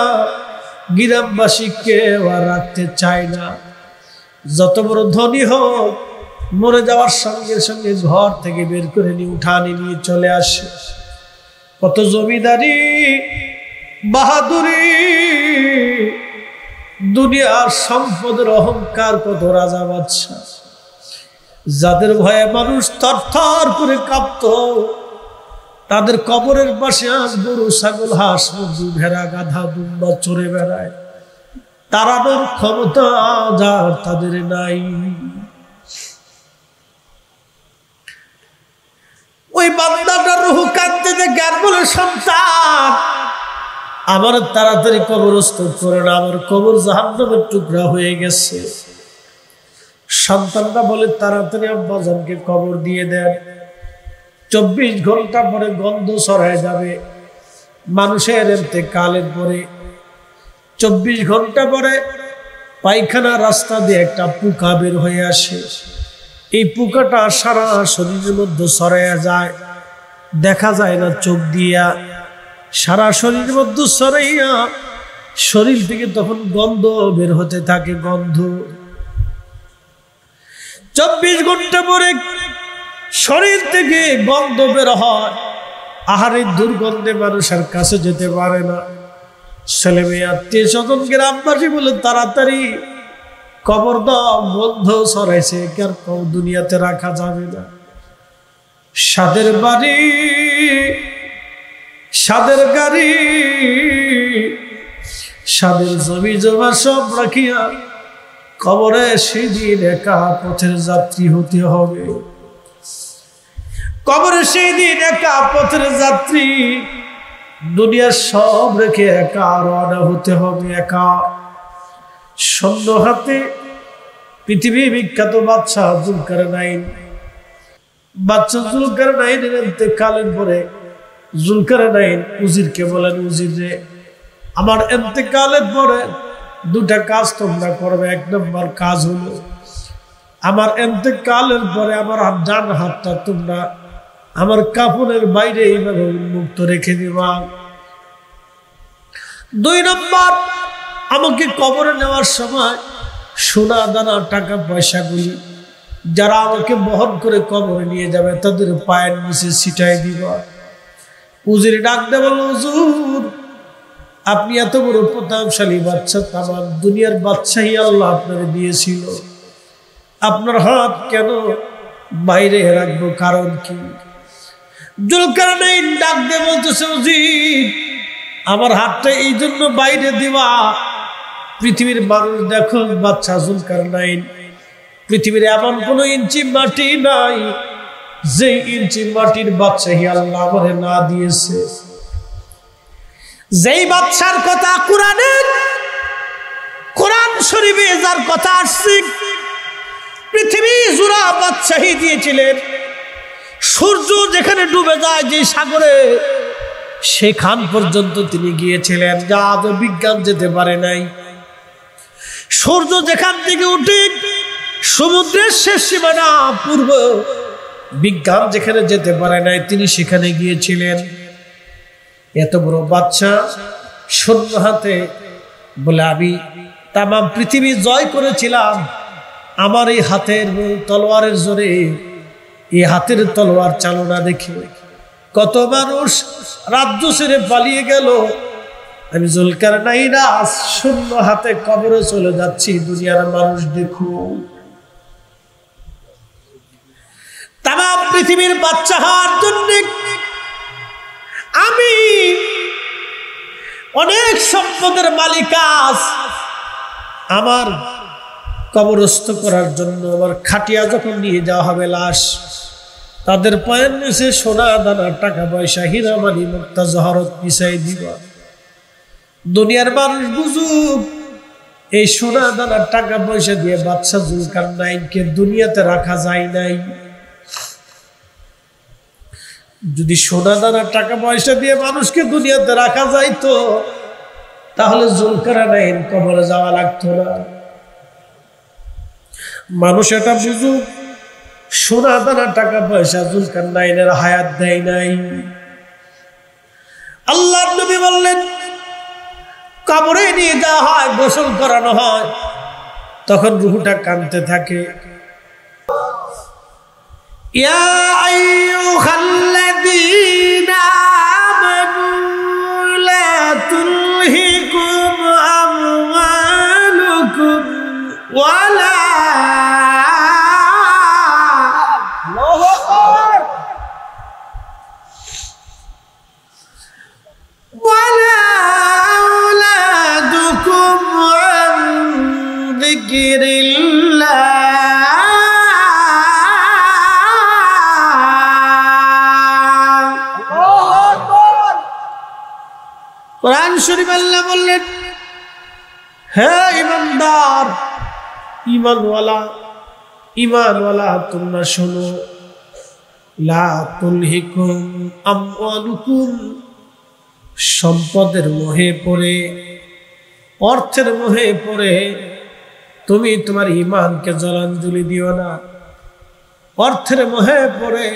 [SPEAKER 1] গ্রামবাসী কেউ আর রাখতে চায় না। যত বড় ধনী হোক, মরে যাওয়ার সঙ্গে সঙ্গে ঘর থেকে বের করে নিয়ে উঠানে নিয়ে চলে আসে। কত জমিদারি, বাহাদুরি, দুনিয়ার সম্পদের অহংকার, কত রাজা বাদশা, যাদের ভয়ে মানুষ থরথর করে কাঁপত, তাদের কবরের পাশে গরু, ছাগল, হাঁস, মুরগি, ভেড়া, গাধা, দুম্বা চড়ে বেড়ায়। তাড়ানোর ক্ষমতা যার তাদের নাই। ওই বান্দাটার রূহ কাঁদতে দেখে আর বলে, সন্তান, আমার তাড়াতাড়ি কবরস্থ করে না, আমার কবর জাহান্নামের টুকরা হয়ে গেছে। সন্তানটা বলে, তাড়াতাড়ি আব্বাজানকে কবর দিয়ে দেন, 24 ঘন্টা পরে গন্ধ ছড়ায় যাবে। মানুষের ইন্তেকালের পরে 24 ঘন্টা পরে পায়খানা রাস্তা দিয়ে একটা পোকা বের হয়ে আসে। এই পোকাটা সারা শরীরের মধ্যে ছড়াইয়া যায়, দেখা যায় না চোখ দিয়া, সারা শরীরের মধ্যে ছড়াইয়া শরীর থেকে তখন গন্ধ বের হতে থাকে। গন্ধ 24 ঘন্টা পরে শরীর থেকে গন্ধ বের হয়। আহারে, দুর্গন্ধে মানুষের কাছে যেতে পারে না। ছেলে মেয়ে, আত্মীয় স্বজন, গ্রামবাসী বলে, তাড়াতাড়ি কবর দাও, গন্ধ ছড়াইছে, দুনিয়াতে রাখা যাবে না। সাদের বাড়ি সাদের গাড়ি সাদের জমি জমা সব রাখিয়া কবরে সেদিন একা পথের যাত্রী হতে হবে। কবরে সেদিন একা পথের যাত্রী, দুনিয়ার সব রেখে একা রওনা হতে হবে। একা শূন্য হাতে পৃথিবী বিখ্যাত বাদশা জুলকারনাইন, বাদশা জুলকারনাইনের ইন্তেকালের পরে জুলকারনাইন উজিরকে বলেন, উজির রে, আমার ইন্তেকালের পরে দুটা কাজ তোমরা করবে। এক নম্বর কাজ হলো আমার ইন্তেকালের পরে আমার ডান হাতটা তোমরা আমার কাপড়ের বাইরে এইভাবে উন্মুক্ত রেখে দিবা। দুই নম্বর, আমাকে কবরে নেওয়ার সময় সোনা দানা টাকা পয়সাগুলি যারা আমাকে বহন করে কবরে নিয়ে যাবে তাদের পায়ের নিচে ছিটাই দিবা। উজির ডাক দে বলল, হুজুর আপনি এত বড় প্রতাপশালী বাদশা, তামাম দুনিয়ার বাদশাহী আল্লাহ আপনাকে দিয়েছিল, আপনার হাত কেন বাইরে রাখবো, কারণ কি? জুলকারনাইন ডাক দে বলতেছে, উজির আমার হাতটা এই জন্য বাইরে দিবা, পৃথিবীর মানুষ দেখো বাদশা জুলকারনাইন, পৃথিবীর এমন কোন ইঞ্চি মাটি নাই যে ইঞ্চি মাটির বাদশাহী আল্লাহ আমারে না দিয়েছে। যেই বাদশার কথা কোরআন শরীফে যার কথা আসছে, পৃথিবী জুড়া বাদশাহী দিয়েছিলেন। সূর্য যেখানে ডুবে যায় যে সাগরে, সেখান পর্যন্ত তিনি গিয়েছিলেন, যা আজও বিজ্ঞান যেতে পারে নাই। সূর্য যেখান থেকে উঠে সমুদ্রের শেষ সীমানা পূর্ব, বিজ্ঞান যেখানে যেতে পারে নাই তিনি সেখানে গিয়েছিলেন। এত বড় বাদশা শূন্য হাতে বলে, আমি তামাম পৃথিবী জয় করেছিলাম আমার এই হাতের তলোয়ারের জোরে। এই হাতের তলোয়ার চালনা দেখে কত মানুষ রাজ্য ছেড়ে পালিয়ে গেল। আমি জুলকারনাইন শূন্য হাতে কবরে চলে যাচ্ছি, দুনিয়ার মানুষ দেখো। তামাম পৃথিবীর বাচ্চা হওয়ার জন্য আমি অনেক সম্পদের মালিকাস, আমার কবরস্থ করার জন্য আমার খাটিয়া যখন নিয়ে যাওয়া হবে লাশ, তাদের পায়ের নিচে সোনা দানা টাকা পয়সা হীরা মানি মুক্তা জহরত পিছাই দিবা। দুনিয়ার মানুষ বুঝুক এই সোনা দানা টাকা পয়সা দিয়ে বাদশা জুলকারনাইনকে দুনিয়াতে রাখা যায় নাই। যদি সোনা দানা টাকা পয়সা দিয়ে মানুষকে দুনিয়াতে রাখা যাইতো তাহলে জুলকারনাইন কবরে যাওয়া লাগতো না। মানুষ এটা বুঝুক, সোনা দানা টাকা পয়সা জুলকারনাইনের হায়াত দেয় নাই। আল্লাহর নবী বললেন, কবরে নিয়ে যাওয়া হয়, গোসল করানো হয়, তখন রূহটা কাঁদতে থাকে। ইয়া আইয়ুহাল্লাযীনা আমানু লা তুলহিকুম আমওয়ালুকুম ওয়ালা আওলাদুকুম আন যিকরিল্লাহ। কোরআন শরীফ আল্লাহ বললেন, হে ইমানদার, ইমানওয়ালা তোমরা শোনো, লা তুলহিকুম আমওয়ালুকুম, সম্পদের মোহে পড়ে, অর্থের মোহে পড়ে তুমি তোমার ইমানকে জলাঞ্জলি দিও না। অর্থের মোহে পড়ে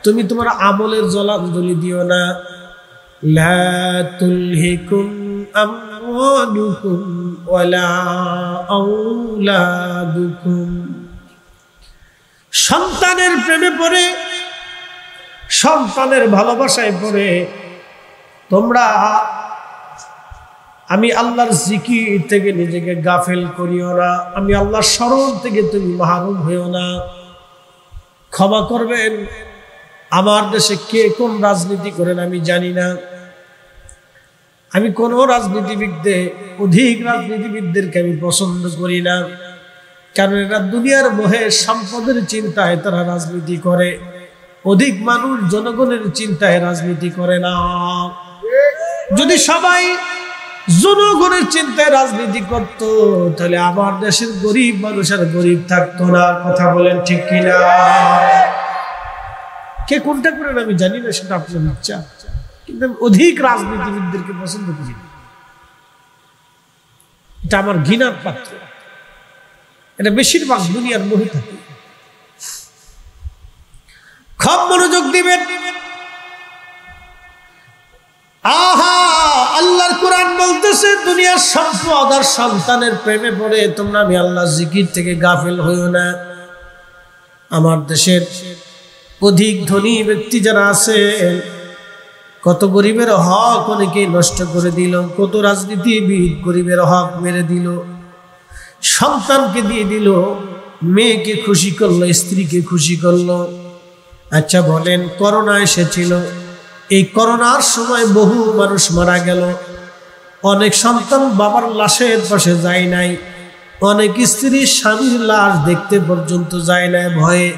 [SPEAKER 1] তুমি তোমার আমলের জলাঞ্জলি দিও না। লা তুলহিকুম আমওয়ালুকুম ওয়ালা আওলাদুকুম, সন্তানের প্রেমে পড়ে, সন্তানের ভালোবাসায় পড়ে তোমরা আমি আল্লাহর জিকির থেকে নিজেকে গাফেল করিও না। আমি আল্লাহর স্মরণ থেকে তুমি মাহরুম হইও না। ক্ষমা করবেন, আমার দেশে কে কোন রাজনীতি করেন আমি জানি না। আমি কোন অধিক রাজনীতিবিদদেরকে আমি পছন্দ করি না, কারণ এরা দুনিয়ার মোহে সম্পদের চিন্তায় তারা রাজনীতি করে, অধিক মানুষ জনগণের চিন্তায় রাজনীতি করে না। যদি সবাই জনগণের চিন্তায় রাজনীতি করত তাহলে আমার দেশের গরিব মানুষ আর গরিব থাকতো না। কথা বলেন ঠিক কিনা? কে কোনটা করেন আমি জানি না, সেটা আপনার ইচ্ছা, কিন্তু আমি অধিক রাজনীতিবিদদেরকে পছন্দ করি না। এটা আমার ঘৃণার পাত্র। এটা বেশিরভাগ দুনিয়ার মোহে থাকে। খুব মনোযোগ দিবেন। আহা, আল্লাহর কোরআন বলতেছে দুনিয়ার সম্পদ আর সন্তানের প্রেমে পড়ে তোমরা আমি আল্লাহর জিকির থেকে গাফিল হইও না। আমার দেশের অধিক ধনী ব্যক্তি যারা আছেন, কত গরিবের হক অনেকে নষ্ট করে দিল, কত রাজনীতিবিদ গরিবের হক মেরে দিল, সন্তানকে দিয়ে দিল, মেয়েকে খুশি করলো, স্ত্রীকে খুশি করলো। আচ্ছা বলেন, করোনা এসেছিল, এই করোনার সময় বহু মানুষ মারা গেল, অনেক সন্তান বাবার লাশের পাশে যায় নাই, অনেক স্ত্রী স্বামীর লাশ দেখতে পর্যন্ত যায় নাই ভয়ে,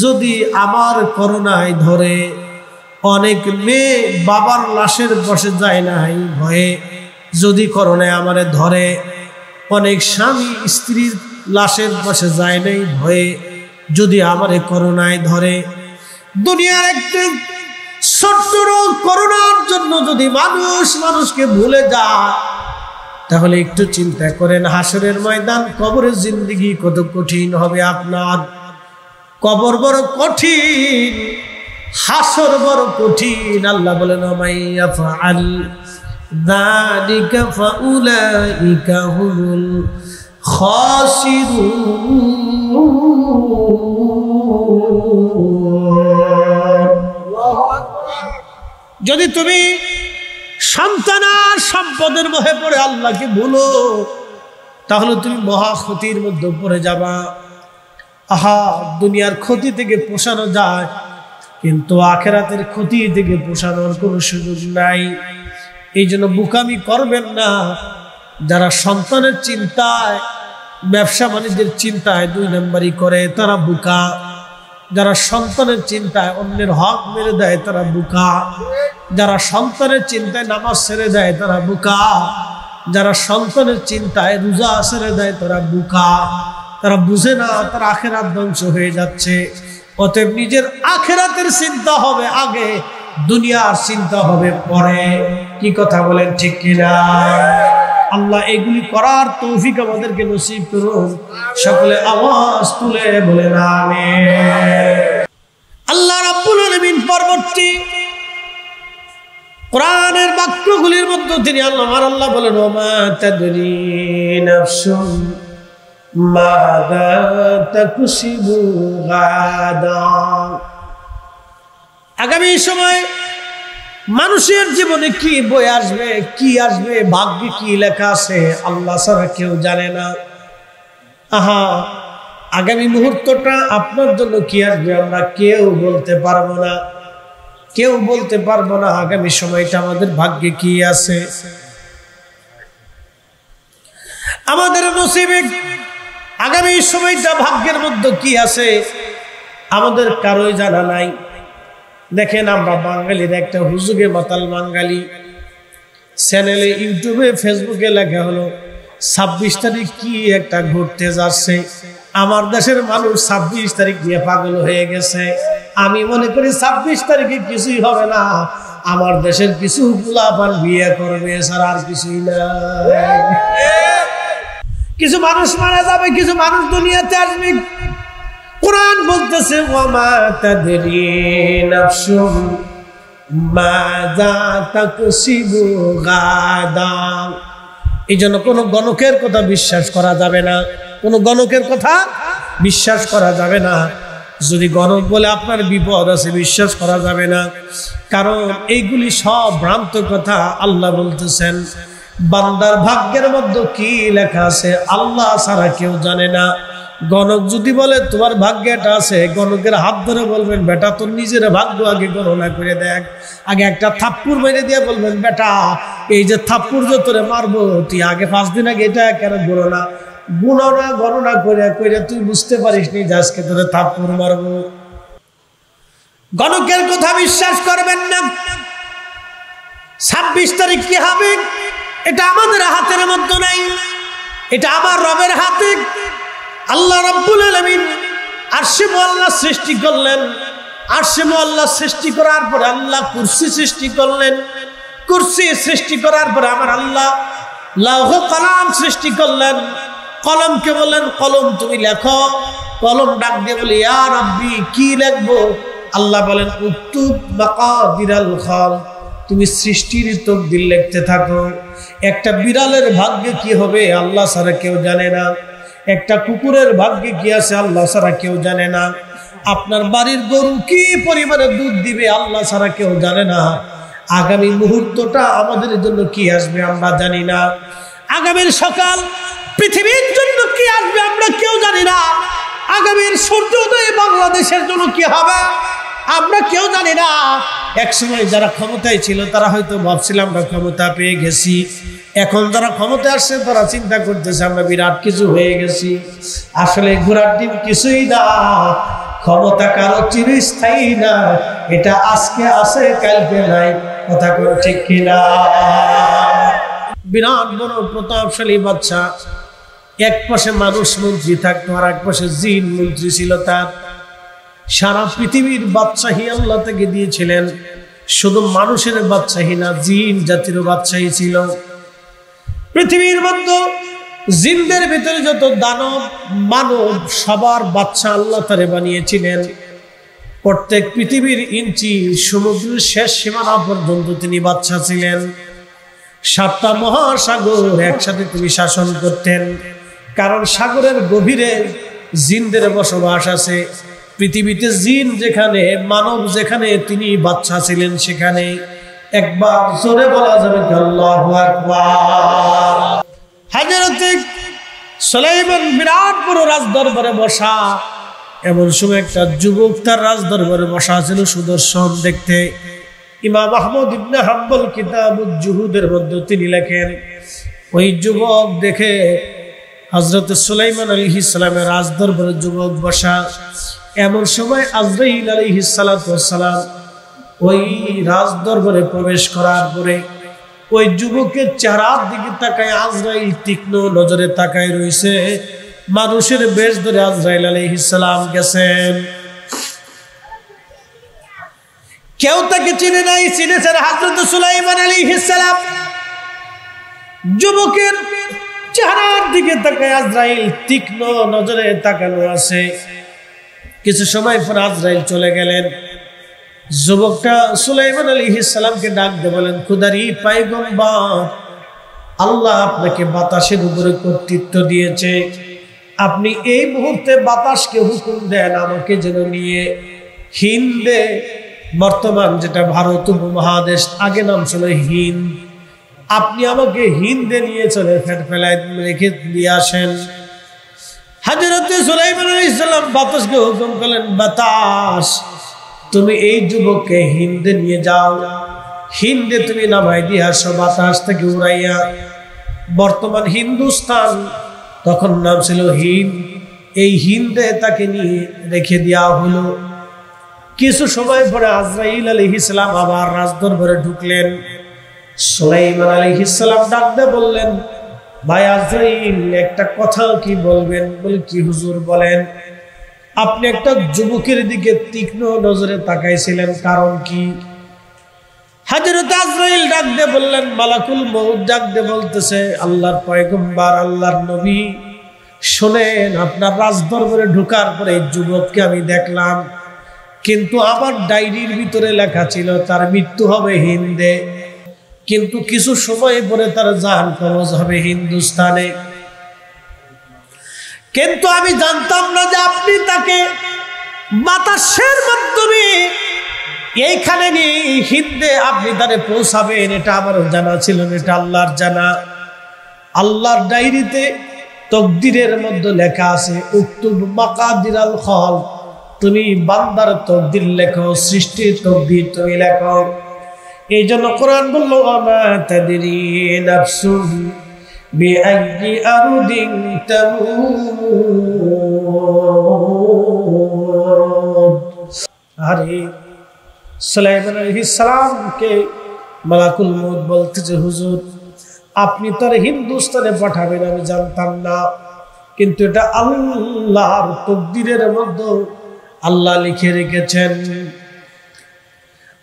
[SPEAKER 1] যদি আমার করোনায় ধরে। অনেক মেয়ে বাবার লাশের পাশে যায় নাই ভয়ে, যদি করোনায় আমারে ধরে। অনেক স্বামী স্ত্রীর লাশের পাশে যায় নাই ভয়ে, যদি আমারে করোনায় ধরে। দুনিয়ার একটা ছোট্ট রোগ করোনার জন্য যদি মানুষকে ভুলে যায়, তাহলে একটু চিন্তা করেন হাসরের ময়দান, কবরের জিন্দেগি কত কঠিন হবে আপনার। কবর বড় কঠিন, হাসর বড় কঠিন। আল্লাহ বলেন মাইয়া ফাআল যালিকা ফাউলাইকা হুমুল খাসিরুন। যদি তুমি সন্তান আর সম্পদের মোহে পড়ে আল্লাহকে ভুলো, তাহলে তুমি মহা ক্ষতির মধ্যে পড়ে যাবা। আহা, দুনিয়ার ক্ষতি থেকে পোষানো যায়, কিন্তু আখেরাতের ক্ষতি থেকে পোষানোর কোনো সুযোগ নাই। এই জন্য বুকামি করবেন না। যারা সন্তানের চিন্তায়, ব্যবসা বাণিজ্যের চিন্তায় 2 নম্বরই করে, তারা বুকা। যারা সন্তানের চিন্তায় অন্যের হক মেরে দেয় তারা বুকা। যারা সন্তানের চিন্তায় নামাজ ছেড়ে দেয় তারা বুকা। যারা সন্তানের চিন্তায় রোজা ছেড়ে দেয় তারা বুকা। তারা বুঝে না তার আখেরাত ধ্বংস হয়ে যাচ্ছে। অতএব নিজের আখেরাতের চিন্তা হবে আগে, দুনিয়ার চিন্তা হবে পরে। কি কথা বলেন ঠিক কিনা? আল্লাহ এগুলি করার তৌফিক আমাদেরকে নসিব করুন। সকলে আওয়াজ তুলে বলেন আমিন। আল্লাহ রাব্বুল আলামিন পরবর্তী কোরআনের বাক্যগুলির মধ্যে তিনি আল্লাহ বলেন ওমা তাদরি নাফসুন মাযা তাকসিবু গাদা। আগামী সময় মানুষের জীবনে কি বই আসবে, কি আসবে, ভাগ্যে কি লেখা আছে আল্লাহ ছাড়া কেউ জানে না। আহা, আগামী মুহূর্তটা আপনার জন্য কি আসবে আমরা কেউ বলতে পারবো না। কেউ বলতে পারবো না আগামী সময়টা আমাদের ভাগ্যে কি আছে, আমাদের নসিবে আগামী সময়টা ভাগ্যের মধ্যে কি আছে আমাদের কারোই জানা নাই। দেখেন, আমরা বাঙালির একটা হুজুগে মাতাল বাঙালি চ্যানেলে, ইউটিউবে, ফেসবুকে লেখা হলো 26 তারিখ কি একটা ঘুরতে যাচ্ছে। আমার দেশের মানুষ 26 তারিখ নিয়ে পাগল হয়ে গেছে। আমি মনে করি 26 তারিখে কিছুই হবে না, আমার দেশের কিছু পোলাপান বিয়ে করবে, স্যার, আর কিছুই না। কিছু মানুষ মারা যাবে, কিছু মানুষ দুনিয়াতে আসবে। কোরআন বলতেছে ওয়ামা তাদরি নাফসুন মাযা তাকসিবু গাদা। এই জন্য কোনো গণকের কথা বিশ্বাস করা যাবে না, কোনো গণকের কথা বিশ্বাস করা যাবে না। যদি গণক বলে আপনার বিপদ আছে, বিশ্বাস করা যাবে না, কারণ এইগুলি সব ভ্রান্ত কথা। আল্লাহ বলতেছেন বান্দার ভাগ্যের মধ্যে কি লেখা আছে আল্লাহ ছাড়া কেউ জানে না। গণক যদি বলে তোমার ভাগ্যে এটা আছে, গণকের হাত ধরে বলবেন বেটা তোর নিজের ভাগ্য আগে গণনা করে দেখ, আগে একটা থাপ্পড় মেরে দিয়ে বলবেন বেটা এই যে থাপ্পড় যে তোরে মারবো তুই আগে 5 দিন আগে এটা কেন গণনা করে তুই বুঝতে পারিস নি যে আজকে তোরে থাপ্পড় মারবো। গণকের কথা বিশ্বাস করবেন না। 26 তারিখ কি হবে এটা আমাদের হাতের মধ্যে নাই, এটা আমার রবের হাতে। আল্লাহ রাব্বুল আলামিন আরশে মুআল্লা সৃষ্টি করলেন, আরশে মুআল্লা সৃষ্টি করার পরে আল্লাহ কুরসি সৃষ্টি করলেন, কুরসি সৃষ্টি করার পরে আমার আল্লাহ লৌহ কলম সৃষ্টি করলেন। কলমকে বললেন কলম তুমি লেখো। কলম ডাক দিয়ে বলে ইয়া রাব্বি কি লিখবো? আল্লাহ বলেন উক্তুব মাকাদিরাল খালক, তুমি সৃষ্টির তকদির লিখতে থাকো। একটা বিড়ালের ভাগ্যে কি হবে আল্লাহ ছাড়া কেউ জানে না, একটা কুকুরের ভাগ্যে কি আছে আল্লাহ ছাড়া কেউ জানে না, আপনার বাড়ির গরু কি পরিমাণে দুধ দিবে আল্লাহ ছাড়া কেউ জানে না, আগামী মুহূর্তটা আমাদের জন্য কি আসবে আমরা জানি না, আগামীর সকাল পৃথিবীর জন্য কি আসবে আমরা কেউ জানি না, আগামীর সূর্যোদয় বাংলাদেশের জন্য কি হবে আমরা কেউ জানি না। একসময় যারা ক্ষমতায় ছিল তারা হয়তো ভাবছিলাম আমরা ক্ষমতা পেয়ে গেছি, এখন যারা ক্ষমতা আসছে তারা চিন্তা করতেছে আমরা বিরাট কিছু হয়ে গেছি। আসলে ঘোড়ার ডিম কিছুই না, ক্ষমতা কারো চিরস্থায়ী না, এটা আজকে আছে কালকে নাই, কথা কোন ঠিক কিনা? বিরাট বড় প্রতাপশালী বাদশা, এক পাশে মানুষ মন্ত্রী থাকতো আর এক পাশে জিন মন্ত্রী ছিল তার। সারা পৃথিবীর বাদশাহী আল্লাহ থেকে দিয়েছিলেন, শুধু মানুষের বাদশাহী না জিন জাতির বাদশাহী ছিল। পৃথিবীর মধ্যে জিনদের ভিতরে যত দানব মানব সবার বাদশা আল্লাহ তারে বানিয়েছিলেন। প্রত্যেক পৃথিবীর ইঞ্চি সমুদ্রের শেষ সীমানা পর্যন্ত তিনি বাদশা ছিলেন। 7টা মহাসাগর একসাথে তিনি শাসন করতেন, কারণ সাগরের গভীরে জিনদের বসবাস আছে। পৃথিবীতে জিন যেখানে মানব যেখানে তিনি বাদশা ছিলেন সেখানে। একবার জোরে বলা যাবে আল্লাহু আকবার। হযরত সুলাইমান বিরাট বড় রাজদরবারে বসা, এমন সময় একটা যুবক তার রাজদরবারে বসা ছিল সুদর্শন দেখতে। ইমাম আহমদ ইবনে হাম্বল কিতাবুজ জুহুদের মধ্যে তিনি লেখেন ওই যুবক দেখে হযরত সুলাইমান আলাইহিস সালামের রাজদরবারে যুবক বসা। এমন সময় আজরাইল আলাইহিস সালাতু ওয়াস সালাম ওই রাজদরবারে প্রবেশ করার পরে ওই যুবকের চেহারার দিকে তাকায় আজরাইল তীক্ষ্ণ নজরে তাকায় রয়েছে। মানুষের বেশ ধরে আজরাইল আলাইহিস সালাম গেছেন, কেউ তাকে চিনে নাই, চিনেছেন হযরত সুলাইমান আলাইহিস সালাম। যুবকের চেহারার দিকে তাকায় আজরাইল তীক্ষ্ণ নজরে তাকানো আছে। কিছু সময় পর আজরাইল চলে গেলেন। যুবকটা সুলাইমান আলাইহিস সালামকে ডাক দিয়ে বলেন খুদারি পয়গম্বর, আল্লাহ আপনাকে বাতাসের উপরে কর্তৃত্ব দিয়েছে, আপনি এই মুহূর্তে বাতাসকে হুকুম দেন আমাকে যেন নিয়ে হিন্দে, বর্তমান যেটা ভারত উপমহাদেশ, আগে নাম ছিল হিন্দ, আপনি আমাকে হিন্দে নিয়ে চলে ফেলায় রেখে দিয়ে আসেন। হযরত সুলাইমান আলাইহিস সালাম বাতাসকে হুকুম করলেন বাতাস তুমি এই যুবককে হিন্দে নিয়ে যাও, হিন্দে তুমি নামাই দিয়ে আসো বাতাস থেকে উড়াইয়া। বর্তমান হিন্দুস্তান, তখন নাম ছিল হিন্দ, এই হিন্দে তাকে নিয়ে রেখে দেওয়া হলো। কিছু সময় পরে আজরাইল আলাইহিস সালাম আবার রাজদরবারে ঢুকলেন। সুলাইমান আলাইহিস সালাম ডাক দিয়ে বললেন ভাই আজরাইল একটা কথা কি বলবেন? বলে কি হুজুর বলেন। আপনি একটা যুবকের দিকে তীক্ষ্ণ নজরে তাকাইছিলেন, কারণ কি? হযরত আজরাইল ডাক দিয়ে বললেন মালাকুল মউত ডাক দিয়ে বলতেছে আল্লাহর পয়গম্বর আল্লাহর নবী শুনেন, আপনার রাজদরবারে ঢোকার পরে যুবককে আমি দেখলাম, কিন্তু আমার ডায়েরির ভিতরে লেখা ছিল তার মৃত্যু হবে হিন্দে, কিন্তু কিছু সময় পরে তার জান কবজ হবে হিন্দুস্তানে। কিন্তু আমি জানতাম না যে আপনি তাকে বাতাসের মাধ্যমে এইখানে নিয়ে হিন্দে আপনি তারে পৌঁছাবেন, এটা আমার জানা ছিল না, এটা আল্লাহর জানা। আল্লাহর ডায়েরিতে তকদিরের মধ্যে লেখা আছে উক্তুব মাকাদিরাল খাল, তুমি বান্দার তকদির লেখো, সৃষ্টির তকদির তুমি লেখো। এই জন্য কোরআন বলল আমা তাদরি নাফসুন বিআইয়ি আরদিন তামুত। আরে সুলাইমান আলাইহিস সালামকে মালাকুল মউত বলতেছে, হুজুর আপনি তো আর হিন্দুস্তানে পাঠাবেন আমি জানতাম না, কিন্তু এটা আল্লাহর তকদিরের মধ্যে আল্লাহ লিখে রেখেছেন।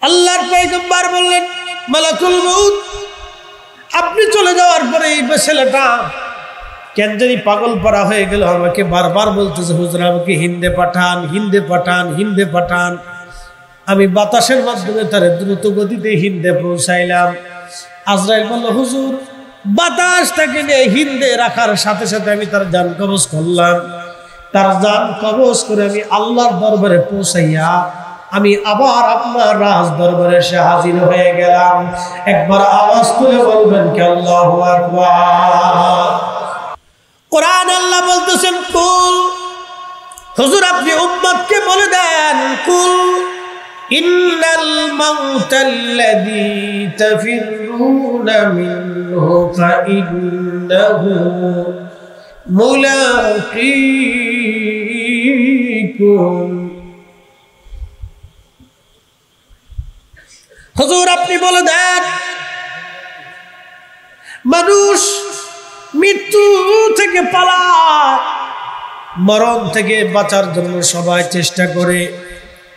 [SPEAKER 1] আল্লাহর পয়গম্বর বললেন, মালাকুল মউত আপনি চলে যাওয়ার পরে এই ছেলেটা কেন জানি পাগল পাড়া হয়ে গেল, আমাকে বারবার বলতেছে হুজুর আমাকে হিন্দে পাঠান, হিন্দে পাঠান, হিন্দে পাঠান। আমি বাতাসের মাধ্যমে তার দ্রুত গতিতে হিন্দে পৌঁছাইলাম। আজরাইল বলল, হুজুর বাতাসটাকে নিয়ে হিন্দে রাখার সাথে সাথে আমি তার জান কবজ করলাম। তার জান কবজ করে আমি আল্লাহর দরবারে পৌঁছাইয়া আমি আবার আপনার রাজ দরবারে এসে হাজির হয়ে গেলাম। একবার আওয়াজ তুলে বলবেন কি আল্লাহু আকবার। কোরআন আল্লাহ বলতেছেন কুল, হুজুর আপনি উম্মতকে বলে দেন, কুল ইন্নাল মাউতাল্লাযী তাফিরুনা মিনহু ফাইন্নাহু মুলাকীকুম। হুজুর আপনি বলে দেন মানুষ মৃত্যু থেকে পালায়, মরণ থেকে বাঁচার জন্য সবাই চেষ্টা করে,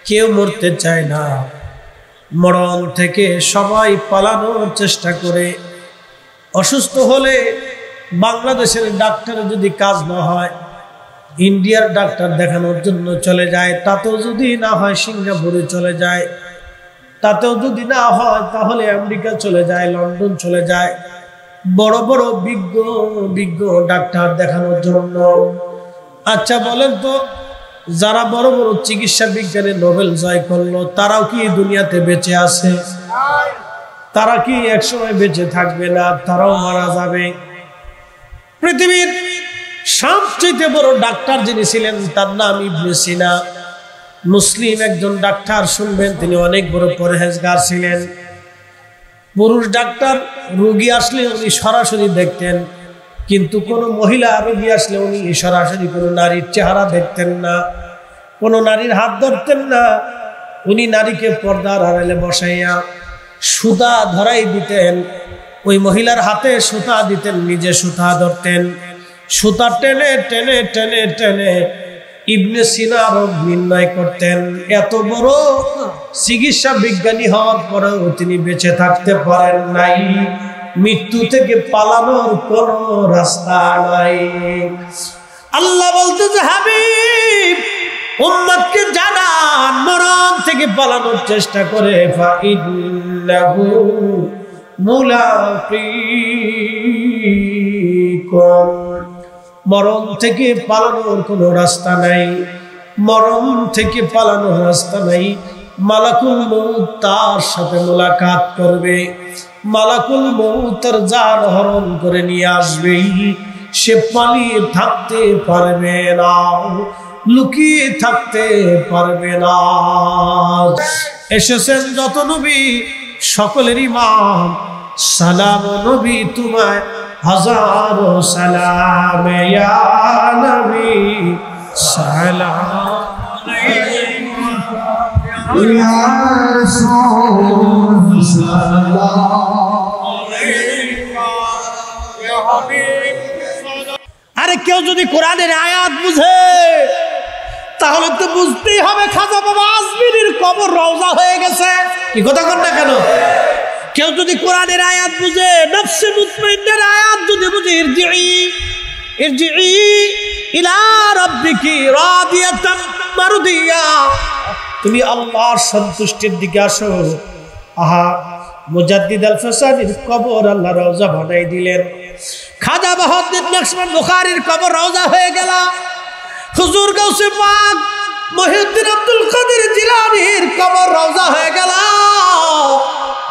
[SPEAKER 1] কেউ মরতে চায় না। মরণ থেকে সবাই পালানোর চেষ্টা করে। অসুস্থ হলে বাংলাদেশের ডাক্তারের যদি কাজ না হয় ইন্ডিয়ার ডাক্তার দেখানোর জন্য চলে যায়, তাতেও যদি না হয় সিঙ্গাপুরে চলে যায়, তাতেও যদি না হয় তাহলে আমেরিকা চলে যায়, লন্ডন চলে যায়, বড় বড় বিজ্ঞ বিজ্ঞ ডাক্তার দেখানোর জন্য। আচ্ছা বলেন তো, যারা বড় বড় চিকিৎসা বিজ্ঞানে নোবেল জয় করলো তারাও কি দুনিয়াতে বেঁচে আছে? তারা কি একসময় বেঁচে থাকবে না? তারাও মারা যাবে। পৃথিবীর সবচেয়ে বড় ডাক্তার যিনি ছিলেন তার নাম ইবনে সিনা, মুসলিম একজন ডাক্তার। শুনবেন তিনি অনেক বড় পরহেজগার ছিলেন। পুরুষ ডাক্তার রোগী আসলে উনি সরাসরি দেখতেন, কিন্তু কোনো মহিলা রোগী আসলে উনি সরাসরি কোনো নারীর চেহারা দেখতেন না, কোনো নারীর হাত ধরতেন না। উনি নারীকে পর্দার আড়ালে বসাইয়া সুতা ধরাই দিতেন, ওই মহিলার হাতে সুতা দিতেন, নিজে সুতা ধরতেন, সুতা টেনে টেনে টেনে টেনে ইবনে সিনা রোগ নির্ণয় করতেন। এত বড় চিকিৎসা বিজ্ঞানী হওয়ার পরেও তিনি বেঁচে থাকতে পারেন নাই। মৃত্যু থেকে পালানোর কোন রাস্তা নাই। আল্লাহ বলতেছে, হাবিব উম্মতকে জানান মরণ থেকে পালানোর চেষ্টা করে, ফাইন্নাহু মুলাকীকুম। মরণ থেকে পালানোর কোনো রাস্তা নাই, মরণ থেকে পালানোর রাস্তা নাই। মালাকুল মউত তার সাথে মোলাকাত করবে, মালাকুল মউত তার জান হরণ করে নিয়ে আসবে। সে পালিয়ে থাকতে পারবে না, লুকিয়ে থাকতে পারবে না। এসেছেন যত নবী সকলের ইমাম, সালাম নবী তোমায় হাজারো সালাম, ইয়া নবী সালাম ইয়া রাসূল সালাম ইয়া হাবিব। আরে কেউ যদি কোরআনের আয়াত বুঝে তাহলে তো বুঝতেই হবে খাজা বাবা আজমিরির কবর রওজা হয়ে গেছে। কি কথা কন না কেন? কেউ যদি কোরআনের আয়াত বুঝে, নফসে মুতমাইন্নার আয়াত যদি বুঝে, ইরজিই ইলা রাব্বিকি রাদিয়াতাম মারদিয়া, তুমি আল্লাহর সন্তুষ্টির দিকে আসো। আহা, মুজাদ্দিদ আল ফাসানির কবর আল্লাহ রওজা বানাই দিলেন। খাজা বাহাউদ্দিন নকশবন্দ বুখারীর কবর রওজা হয়ে গেল। হুজুর গাউসে পাক মহিউদ্দিন আব্দুল কাদের জিলানীর কবর রওজা হয়ে গেল।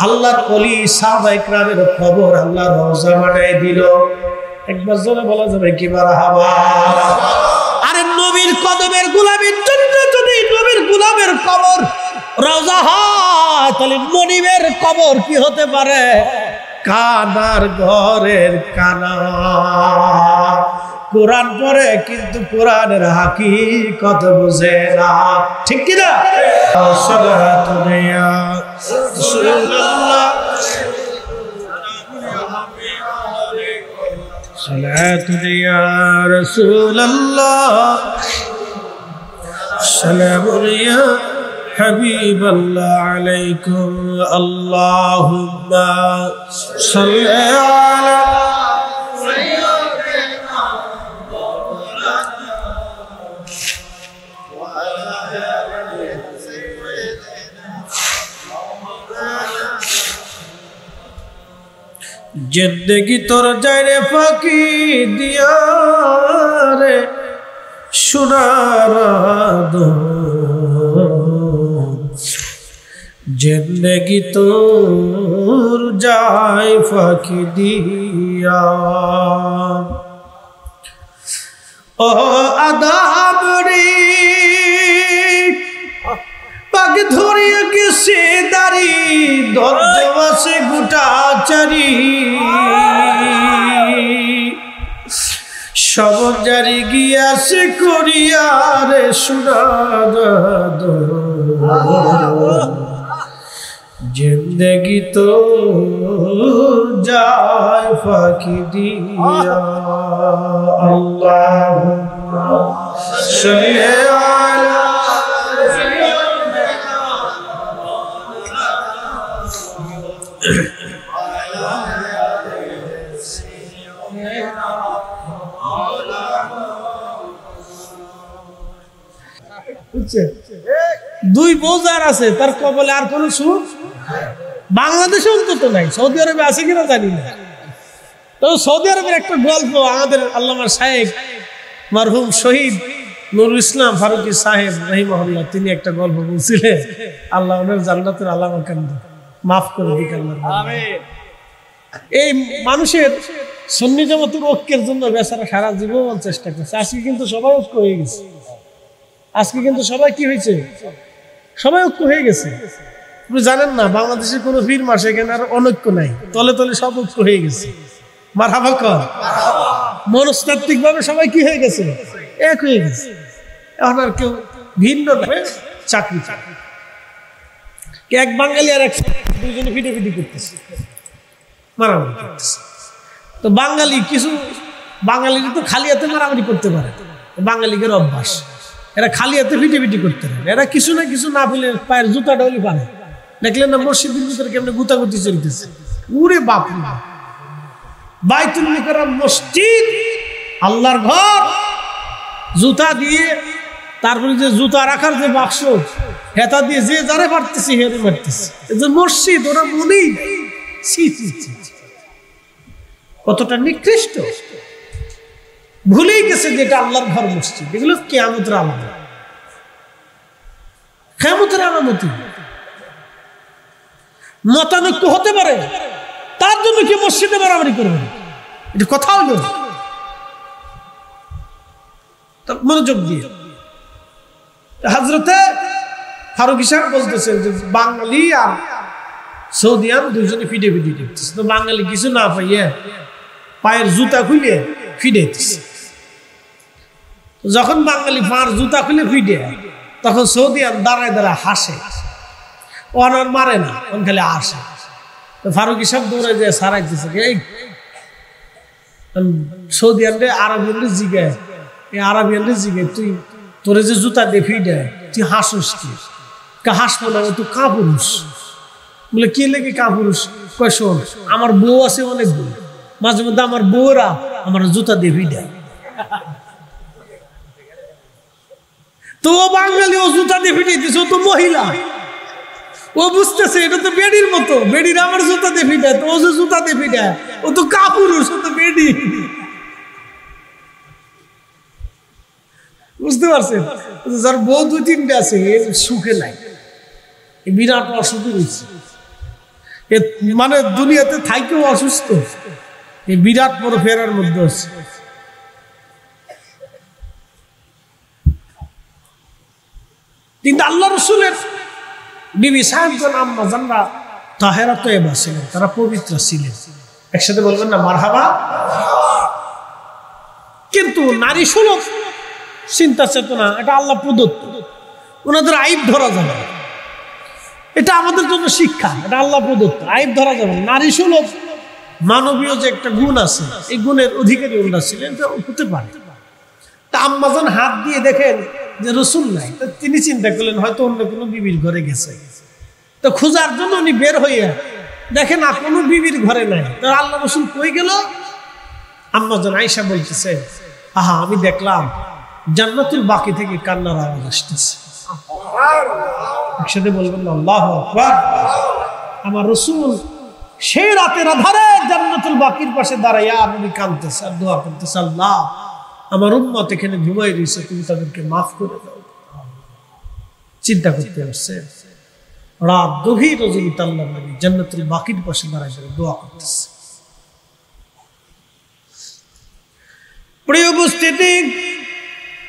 [SPEAKER 1] আল্লাহর ওলি সাহাবায়ে কেরামের কবর আল্লাহ রওজা বানাই দিল। একবার জোরে বলা যাবে কি মারহাবা। আরে নবীর কদমের গোলামের জন্য যদি নবীর গোলামের কবর রওজা হয় তাহলে মনিবের কবর কি হতে পারে? কানার ঘরের কানা। কোরআন পড়ে কিন্তু কোরআনের হাকিকত বুঝে না, ঠিক কি না? সালাতুন ইয়া রাসূলুল্লাহ, সালামুন ইয়া হাবিবাল্লাহ আলাইকুম, আল্লাহুম্মা সাল্লি আলা जिंदगी तोर जाए रे फाकी दिया रे सुनारा दो, जिंदगी तोर जाए फाकी दिया। ओ आदाब रे पाग धरिया किसे दारी दरजवा से गुटा चारी सब जारी गिया से करिया रे सुना दो, जिंदगी तो जाए फाकी दिया। अल्लाहुम्मा सल्ली अला দুই বোঝার আছে তার কবলে আর কোন সুখ বাংলাদেশে অন্তত নাই, সৌদি আরবে আছে কিনা জানি না। তো সৌদি আরবের একটা গল্প আমাদের আল্লামা শায়েখ মারহুম শহীদ নুরুল ইসলাম ফারুকী সাহেব রাহিমাহুল্লাহ তিনি একটা গল্প বলছিলেন। আল্লাহ ওনার জান্নাতের আলামা কান্দ মাফ করে দিক আল্লাহ। এই মানুষের সুন্নি জামাতের ঐক্যের জন্য বেচারা সারা জীবন চেষ্টা করছে। আজকে কিন্তু সবাই ঐক্য হয়ে গেছে, আজকে কিন্তু সবাই কি হয়েছে, সবাই ঐক্য হয়ে গেছে। আপনি জানেন না বাংলাদেশের কোনো পীর মাস এখানে আর অনৈক্য নাই, তলে তলে সব ঐক্য হয়ে গেছে। মারহাবা কর। মনস্তাত্ত্বিক ভাবে সবাই কি হয়ে গেছে, এক হয়ে গেছে। এখন আর কেউ ভিন্ন নয়। চাকরি এক বাঙালি আর এক দুজনে ফিটাফিটি করতেছে, মারামারি করতেছে। তো বাঙালি কিছু বাঙালিরা তো খালি হাতে মারামারি করতে পারে, বাঙালিদের অভ্যাস। এরা খালি হাতে ফিটাফিটি করতে পারে, এরা কিছু না কিছু না পেলে পায়ের জুতা ডলি পারে। দেখলেন না মসজিদের ভিতরে কেমন গুতাগুতি চলতেছে। উরে বাপ, বাইতুল মুকাররম মসজিদ আল্লাহর ঘর, জুতা দিয়ে তারপরে যে জুতা রাখার যে বাক্স হেতা দিয়ে যে যারে পারতেছি হেরে মারতেছে। মসজিদ ওরা মনেই কতটা নিকৃষ্ট, ভুলেই গেছে যে এটা আল্লাহর ঘর মসজিদ। এগুলো কিয়ামতের আলামত, কিয়ামতের আলামতি। মতানৈক্য হতে পারে, তার জন্য কি মসজিদে মারামারি করবে? এটা কথা হলো। মনোযোগ দিয়ে হযরতে ফারুকী সাহেব বলতেছেন যে বাঙালি আর সৌদিয়ান দুজনে ফিটে ফিটে দেখতেছে। তো বাঙালি কিছু না পাইয়ে পায়ের জুতা খুলে ফিডেতেছে। যখন বাঙালি পায়ের জুতা খুলে ফিডে, তখন সৌদিয়ান দাঁড়ায় দাঁড়ায় হাসে, ওনার মারে না, ওন খালি আসে। তো ফারুকী সাহেব দৌড়ে যায় সারাইতেছে। এই সৌদিয়ানরে আরবিয়ানরে জিগায়, এই আরবিয়ানরে জিগায় তুই তোরে যে জুতা দিয়ে ফিডে তুই হাসুস কি? হাসবো না, তুই কাপুরুষ। বলে কি লেগে কাপুরুষ? কয় শোন, আমার বউ আছে অনেক বউ, মাঝে মধ্যে আমার বউরা আমার জুতা দিয়ে ফিডে। তো ও বাঙালি, ও জুতা দিয়ে ফিটাইতেছে, ও তো মহিলা, ও বুঝতেছে এটা তো বেডির মতো, বেডির আমার জুতা দিয়ে ফিটায়, তো ও যে জুতা দিয়ে ফিটায় ও তো কাপুরুষ, ও তো বেডি। বুঝতে পারছেন? যার বউ দুই তিনটে আছে এর সুখে নাই, বিরাট অসুখী হয়েছে, মানে দুনিয়াতে থাকেও অসুস্থ, এই বিরাট বড় ফেরার মধ্যে আছে। কিন্তু আল্লাহ রসুলের বিবি সাহেবগণ আম্মা জানরা তাহেরা তয়্যিবা ছিলেন, তারা পবিত্র ছিলেন। একসাথে বলবেন না মারহাবা। কিন্তু নারী সুলভ চিন্তা চেতনা এটা আল্লাহ প্রদত্ত, ওনাদের আইব ধরা যাবে, এটা আমাদের জন্য শিক্ষা, এটা আল্লাহ প্রদত্ত, আইব ধরা যাবে। নারী সুলভ মানবীয় যে একটা গুণ আছে, এই গুণের অধিকারী ওনারা ছিলেন, এটা হতে পারে। তা আম্মাজান হাত দিয়ে দেখেন যে রসুল নাই, তো তিনি চিন্তা করলেন হয়তো অন্য কোনো বিবির ঘরে গেছে। তো খোঁজার জন্য উনি বের হয়ে দেখেন না কোনো বিবির ঘরে নাই। তো আল্লাহ রসুল কই গেল? আম্মাজান আয়েশা বলতেছে, আহা আমি দেখলাম জান্নাতুল বাকি থেকে কান্নার আওয়াজ আসতেছে। একসাথে বলবেন না আল্লাহু আকবার। আমার রসুল সেই রাতের আধারে জান্নাতুল বাকির পাশে দাঁড়াইয়া আপনি কাঁদতেছে আর দোয়া করতেছে, আল্লাহ আমার উম্মত এখানে ঘুমাই রয়েছে, তুমি তাদেরকে মাফ করে দাও। চিন্তা করতে আসছে রাত গভীর রজনীতে আল্লাহ নবী জান্নাতুল বাকির পাশে দাঁড়ায় দোয়া করতেছে। প্রিয় উপস্থিতি,